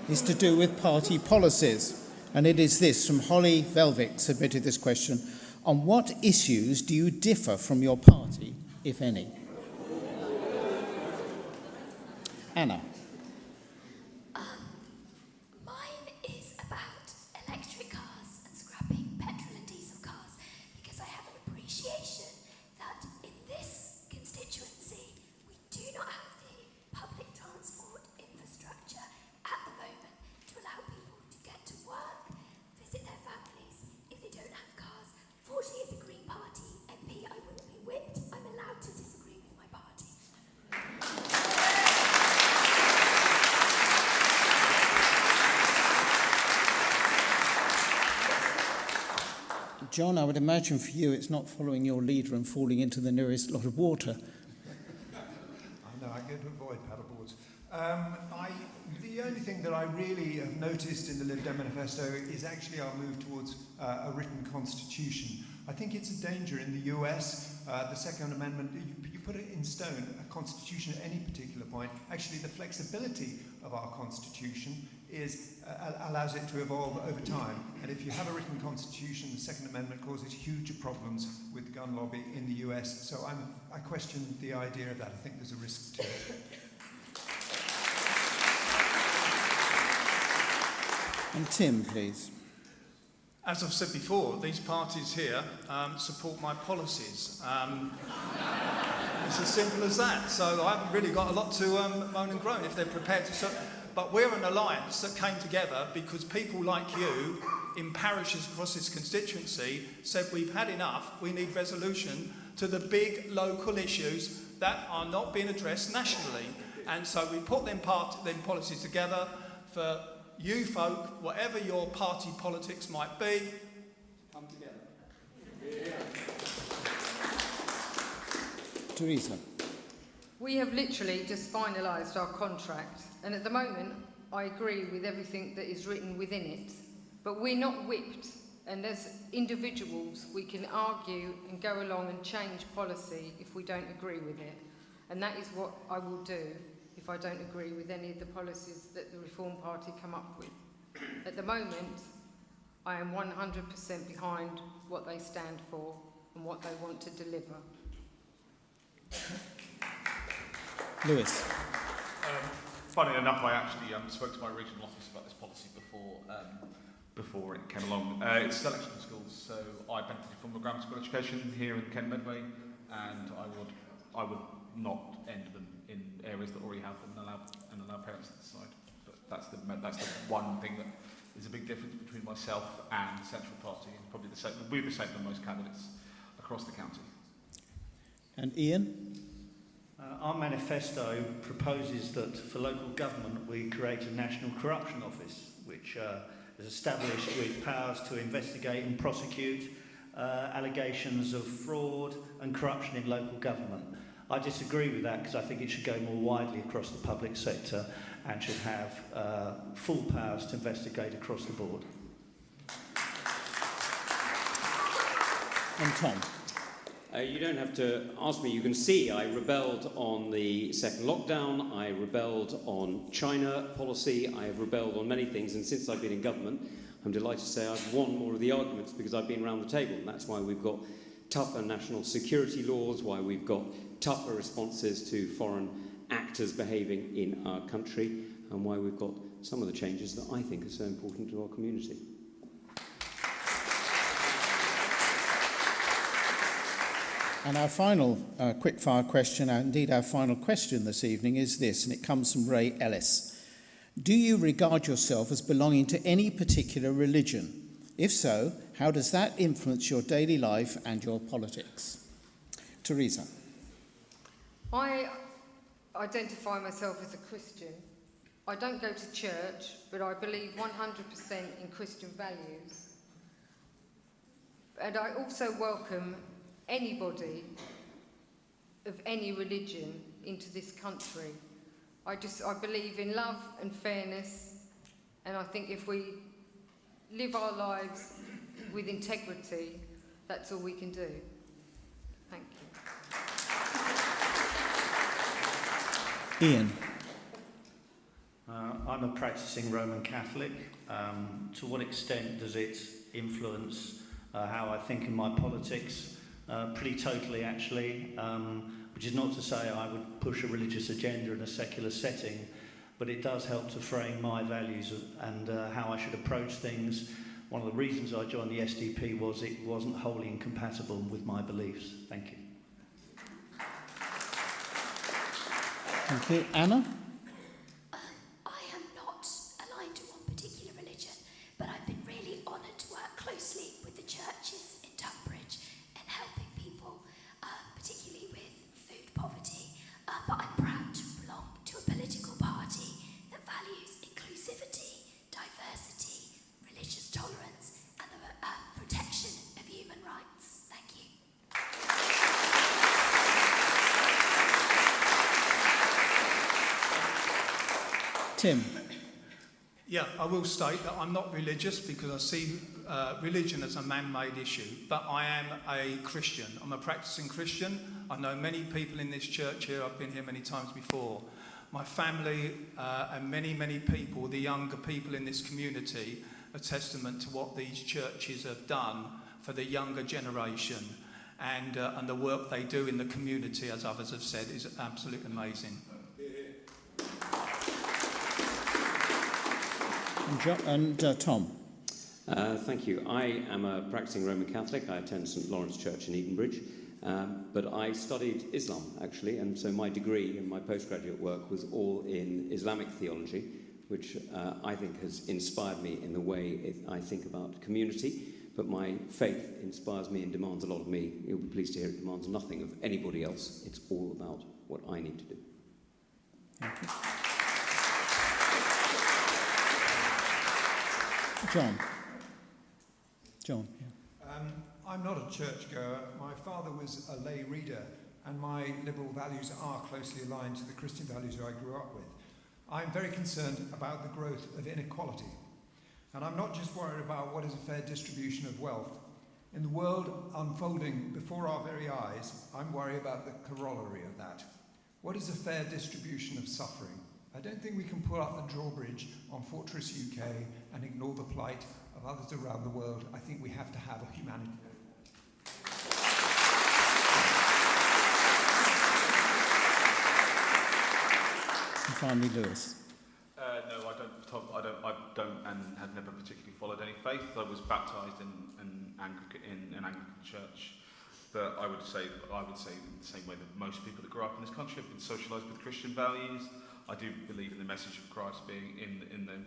is to do with party policies, and it is this from Holly Velvick submitted this question. On what issues do you differ from your party, if any? Anna. Mine is about electric cars and scrapping petrol and diesel cars, because I have an appreciation that in this constituency we do not have the public transport infrastructure at the moment to allow people to get to work, visit their families if they don't have cars. Fortunately, as a Green Party MP, I wouldn't be whipped. I'm allowed to disagree with my party. John, I would imagine for you it's not following your leader and falling into the nearest lot of water. I know, I get to avoid paddleboards. The only thing that I really have noticed in the Lib Dem manifesto is actually our move towards a written constitution. I think it's a danger in the US. The Second Amendment, you put it in stone, a constitution at any particular point. Actually, the flexibility of our constitution allows it to evolve over time. And if you have a written constitution, the Second Amendment causes huge problems with the gun lobby in the US. So I question the idea of that. I think there's a risk to it. And Tim, please. As I've said before, these parties here support my policies. It's as simple as that. So I haven't really got a lot to moan and groan if they're prepared to. But we're an alliance that came together because people like you in parishes across this constituency said we've had enough, we need resolution to the big local issues that are not being addressed nationally. And so we put them policies together for you folk, whatever your party politics might be, come together. Teresa. We have literally just finalised our contract, and at the moment I agree with everything that is written within it, but we're not whipped, and as individuals we can argue and go along and change policy if we don't agree with it, and that is what I will do if I don't agree with any of the policies that the Reform Party come up with. At the moment, I am 100% behind what they stand for and what they want to deliver. Lewis. Funny enough, I actually spoke to my regional office about this policy before it came along. It's selection schools, so I benefited from a grammar school education here in Kent Medway, and I would not end them in areas that already have them and allow parents to decide. But that's the one thing that is a big difference between myself and the Central Party, and probably the same. We're the same for most candidates across the county. And Ian? Our manifesto proposes that for local government we create a National Corruption Office, which is established with powers to investigate and prosecute allegations of fraud and corruption in local government. I disagree with that because I think it should go more widely across the public sector and should have full powers to investigate across the board. And Tom? You don't have to ask me. You can see I rebelled on the second lockdown. I rebelled on China policy. I have rebelled on many things. And since I've been in government, I'm delighted to say I've won more of the arguments because I've been around the table. And that's why we've got tougher national security laws, why we've got tougher responses to foreign actors behaving in our country, and why we've got some of the changes that I think are so important to our community. And our final quick-fire question, indeed our final question this evening, is this, and it comes from Ray Ellis. Do you regard yourself as belonging to any particular religion? If so, how does that influence your daily life and your politics? Teresa. I identify myself as a Christian. I don't go to church, but I believe 100% in Christian values. And I also welcome anybody of any religion into this country. I believe in love and fairness, and I think if we live our lives with integrity, that's all we can do. Thank you. Ian. I'm a practicing Roman Catholic. To what extent does it influence how I think in my politics? Pretty totally, actually, which is not to say I would push a religious agenda in a secular setting, but it does help to frame my values and how I should approach things. One of the reasons I joined the SDP was it wasn't wholly incompatible with my beliefs. Thank you. Thank you. Anna? I am not aligned to one particular religion, but I've been really honoured to work closely with the churches in Tonbridge and helping people, particularly with food poverty. But I'm proud to belong to a political party that values inclusivity, diversity, religious tolerance, and the protection of human rights. Thank you. Tim. Yeah, I will state that I'm not religious because I see religion as a man-made issue, but I am a Christian. I'm a practicing Christian. I know many people in this church here. I've been here many times before. My family and many, many people, the younger people in this community, a testament to what these churches have done for the younger generation, and the work they do in the community, as others have said, is absolutely amazing. And Tom. Thank you. I am a practicing Roman Catholic. I attend St Lawrence Church in Edenbridge, but I studied Islam, actually, and so my degree and my postgraduate work was all in Islamic theology, which I think has inspired me in the way I think about community, but my faith inspires me and demands a lot of me. You'll be pleased to hear it demands nothing of anybody else. It's all about what I need to do. Thank you. John. Yeah. I'm not a churchgoer. My father was a lay reader, and my liberal values are closely aligned to the Christian values I grew up with. I'm very concerned about the growth of inequality. And I'm not just worried about what is a fair distribution of wealth. In the world unfolding before our very eyes, I'm worried about the corollary of that. What is a fair distribution of suffering? I don't think we can pull up the drawbridge on Fortress UK and ignore the plight of others around the world. I think we have to have a humanity. And finally, Lewis. No, I don't, and have never particularly followed any faith. I was baptised in an Anglican church, but I would say in the same way that most people that grow up in this country have been socialised with Christian values. I do believe in the message of Christ being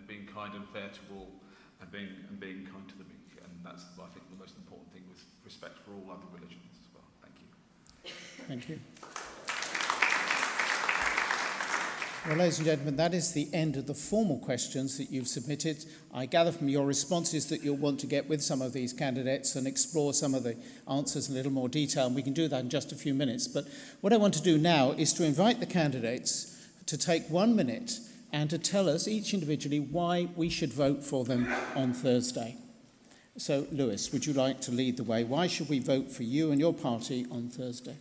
being kind and fair to all, and being kind to the meek, and that's, I think, the most important thing, with respect for all other religions as well. Thank you. Thank you. Well, ladies and gentlemen, that is the end of the formal questions that you've submitted. I gather from your responses that you'll want to get with some of these candidates and explore some of the answers in a little more detail, and we can do that in just a few minutes. But what I want to do now is to invite the candidates to take 1 minute and to tell us each individually why we should vote for them on Thursday. So, Lewis, would you like to lead the way? Why should we vote for you and your party on Thursday?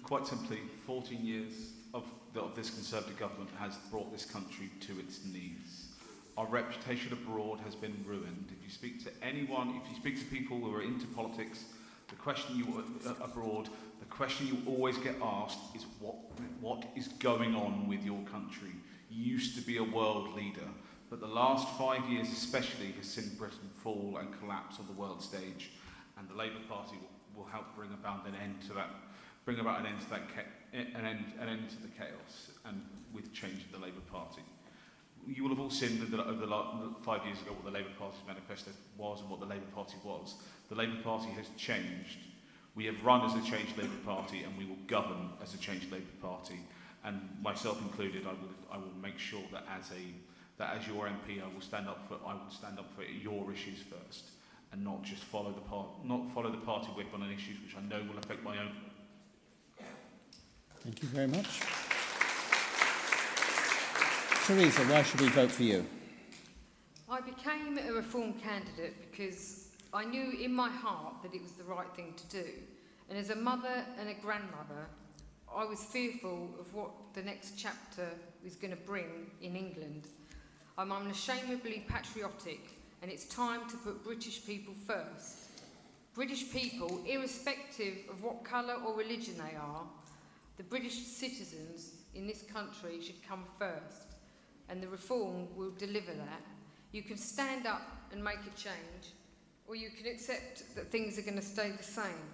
Quite simply, 14 years of this Conservative government has brought this country to its knees. Our reputation abroad has been ruined. If you speak to anyone, if you speak to people who are into politics, the question you always get asked is what is going on with your country? You used to be a world leader, but the last 5 years especially has seen Britain fall and collapse on the world stage, and the Labour Party will help bring about an end to that. Bring about an end to the chaos, and with change in the Labour Party. You will have all seen that over the last 5 years ago what the Labour Party's manifesto was and what the Labour Party was. The Labour Party has changed. We have run as a changed Labour Party, and we will govern as a changed Labour Party. And myself included, I will make sure that as your MP, I will stand up for your issues first, and not just follow the party whip on issues which I know will affect my own. Thank you very much. Teresa, why should we vote for you? I became a Reform candidate because I knew in my heart that it was the right thing to do. And as a mother and a grandmother, I was fearful of what the next chapter was going to bring in England. I'm unashamedly patriotic, and it's time to put British people first. British people, irrespective of what colour or religion they are, the British citizens in this country should come first, and the Reform will deliver that. You can stand up and make a change, or you can accept that things are going to stay the same.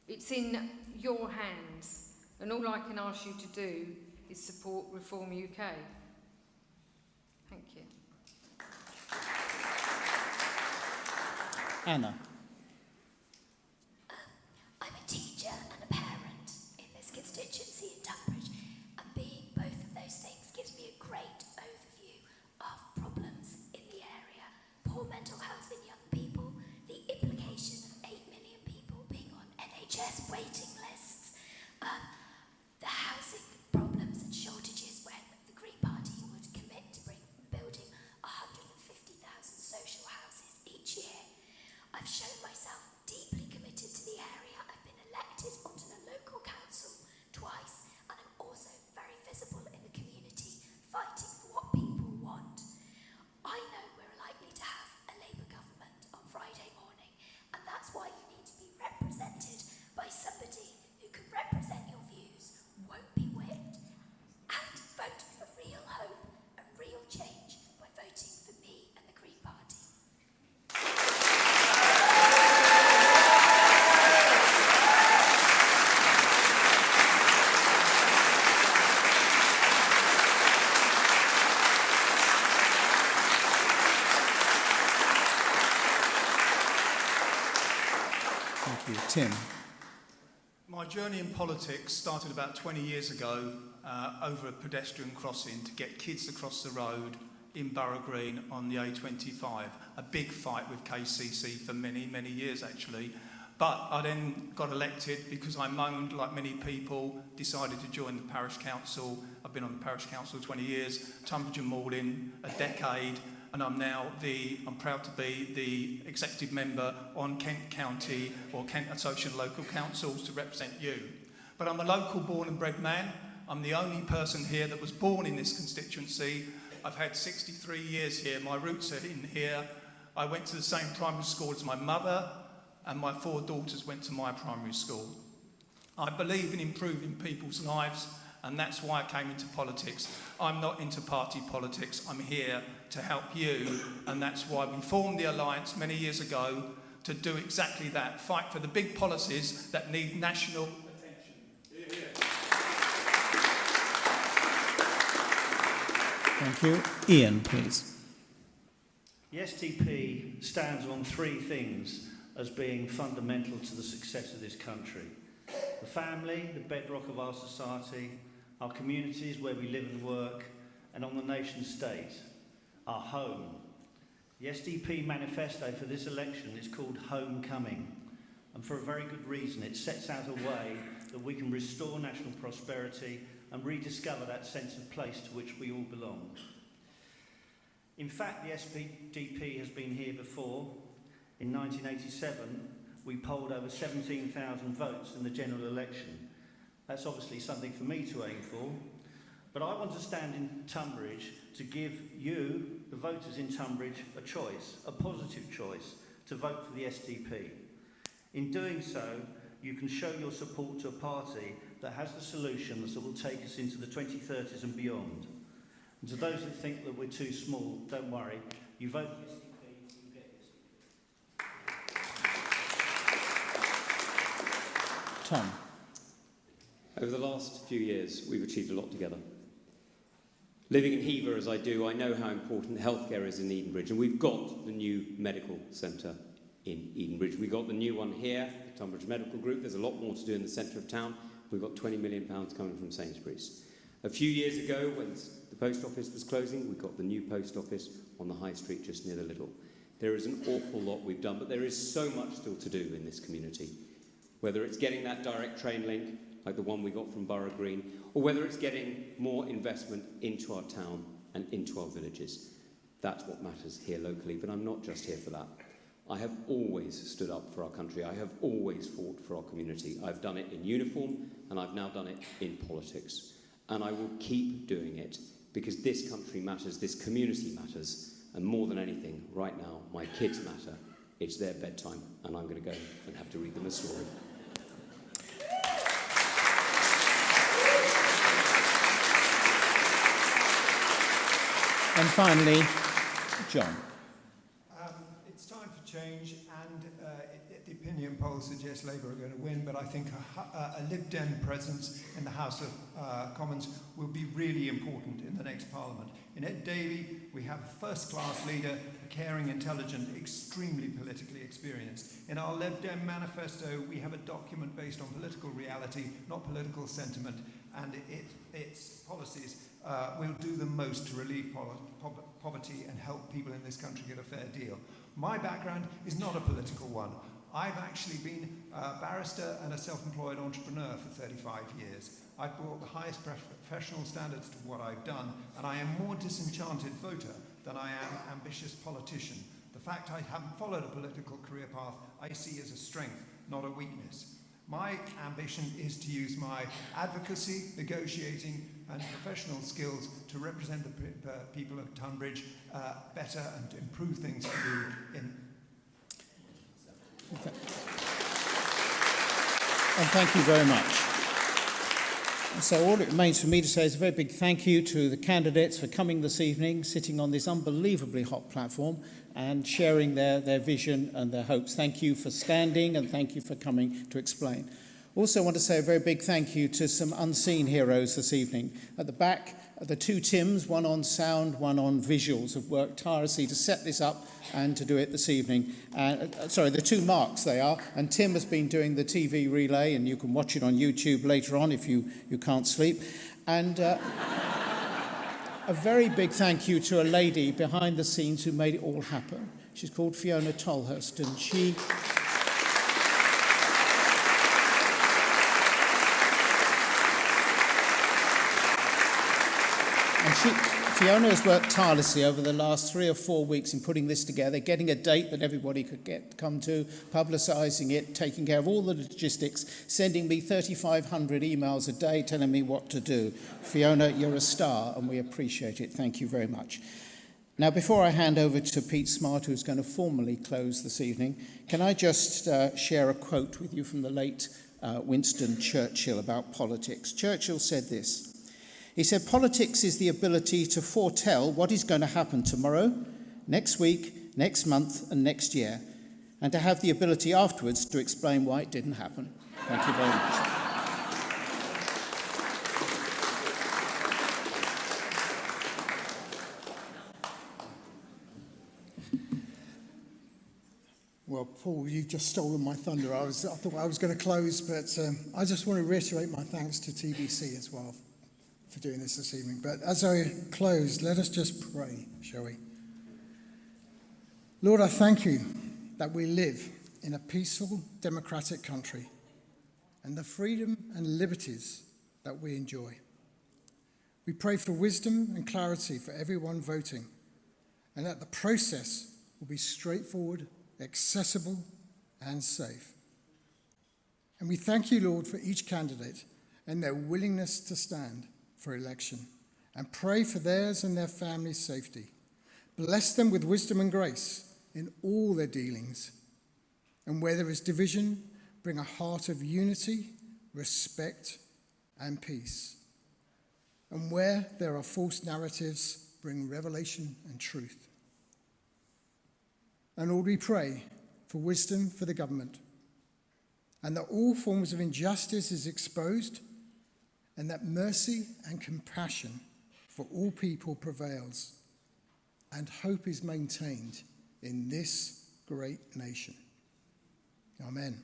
It's in your hands, and all I can ask you to do is support Reform UK. Thank you. Anna. I'm a teacher and a parent in this constituency in Tonbridge, and being both of those things gives me a great overview of problems in the area. Poor mental health in young people, the implication of 8 million people being on NHS waiting lists, the housing problems and shortages when the Green Party would commit to building 150,000 social houses each year. I've shown myself deeply committed to the area. I've been elected onto the local council twice, and I'm also very visible in the community, fighting for what people want. I know we're likely to have a Labour government on Friday morning, and that's why you need to be represented by somebody who can represent your views, won't be whipped, and vote for real hope and real change by voting for me and the Green Party. Thank you. Tim. My journey in politics started about 20 years ago over a pedestrian crossing to get kids across the road in Borough Green on the A25. A big fight with KCC for many, many years actually. But I then got elected because I moaned like many people, decided to join the parish council. I've been on the parish council 20 years, Tonbridge and Malden a decade, and I'm proud to be the executive member on Kent County or Kent Association Local Councils to represent you. But I'm a local born and bred man. I'm the only person here that was born in this constituency. I've had 63 years here. My roots are in here. I went to the same primary school as my mother, and my 4 daughters went to my primary school. I believe in improving people's lives, and that's why I came into politics. I'm not into party politics. I'm here to help you, and that's why we formed the Alliance many years ago to do exactly that, fight for the big policies that need national attention. Thank you. Ian, please. The STP stands on 3 things as being fundamental to the success of this country. The family, the bedrock of our society, our communities where we live and work, and on the nation state, our home. The SDP manifesto for this election is called Homecoming, and for a very good reason. It sets out a way that we can restore national prosperity and rediscover that sense of place to which we all belong. In fact, the SDP has been here before. In 1987, we polled over 17,000 votes in the general election. That's obviously something for me to aim for, but I want to stand in Tonbridge to give you, the voters in Tonbridge, a choice, a positive choice, to vote for the SDP. In doing so, you can show your support to a party that has the solutions that will take us into the 2030s and beyond. And to those that think that we're too small, don't worry. You vote for the SDP, you get the SDP. Tom. Over the last few years, we've achieved a lot together. Living in Hever as I do, I know how important healthcare is in Edenbridge, and we've got the new medical centre in Edenbridge. We've got the new one here, the Tonbridge Medical Group. There's a lot more to do in the centre of town. We've got £20 million coming from Sainsbury's. A few years ago, when the post office was closing, we got the new post office on the High Street just near the Lidl. There is an awful lot we've done, but there is so much still to do in this community. Whether it's getting that direct train link, like the one we got from Borough Green, or whether it's getting more investment into our town and into our villages. That's what matters here locally, but I'm not just here for that. I have always stood up for our country. I have always fought for our community. I've done it in uniform, and I've now done it in politics. And I will keep doing it, because this country matters, this community matters, and more than anything, right now, my kids matter. It's their bedtime, and I'm going to go and have to read them a story. And finally, John. It's time for change, and the opinion polls suggest Labour are going to win, but I think a Lib Dem presence in the House of Commons will be really important in the next Parliament. In Ed Davey, we have a first-class leader, a caring, intelligent, extremely politically experienced. In our Lib Dem manifesto, we have a document based on political reality, not political sentiment, and its policies will do the most to relieve poverty and help people in this country get a fair deal. My background is not a political one. I've actually been a barrister and a self-employed entrepreneur for 35 years. I've brought the highest professional standards to what I've done, and I am more disenchanted voter than I am ambitious politician. The fact I haven't followed a political career path I see as a strength, not a weakness. My ambition is to use my advocacy, negotiating and professional skills to represent the people of Tonbridge better and to improve things for you in... And thank you very much. So all it remains for me to say is a very big thank you to the candidates for coming this evening, sitting on this unbelievably hot platform and sharing their vision and their hopes. Thank you for standing, and thank you for coming to explain. Also want to say a very big thank you to some unseen heroes this evening. At the back, the 2 Tims, one on sound, one on visuals, have worked tirelessly to set this up and to do it this evening. The 2 Marks they are, and Tim has been doing the TV relay, and you can watch it on YouTube later on if you can't sleep. And a very big thank you to a lady behind the scenes who made it all happen. She's called Fiona Tolhurst, and she... Fiona has worked tirelessly over the last 3 or 4 weeks in putting this together, getting a date that everybody could come to, publicising it, taking care of all the logistics, sending me 3,500 emails a day telling me what to do. Fiona, you're a star and we appreciate it. Thank you very much. Now, before I hand over to Pete Smart, who's going to formally close this evening, can I just share a quote with you from the late Winston Churchill about politics? Churchill said this. He said, "Politics is the ability to foretell what is going to happen tomorrow, next week, next month, and next year, and to have the ability afterwards to explain why it didn't happen." Thank you very much. Well, Paul, you've just stolen my thunder. I thought I was going to close, but I just want to reiterate my thanks to TBC as well for doing this evening. But as I close, let us just pray, shall we? Lord, I thank you that we live in a peaceful, democratic country and the freedom and liberties that we enjoy. We pray for wisdom and clarity for everyone voting, and that the process will be straightforward, accessible, and safe. And we thank you, Lord, for each candidate and their willingness to stand for election, and pray for theirs and their families' safety. Bless them with wisdom and grace in all their dealings. And where there is division, bring a heart of unity, respect, and peace. And where there are false narratives, bring revelation and truth. And Lord, we pray for wisdom for the government, and that all forms of injustice is exposed, and that mercy and compassion for all people prevails, and hope is maintained in this great nation. Amen.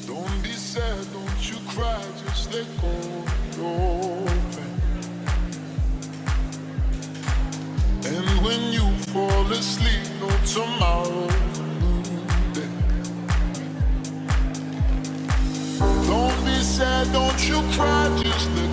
Don't be sad, don't you cry, just let go of your pain. And when you fall asleep, no tomorrow's a new day. Don't be sad, don't you cry, just let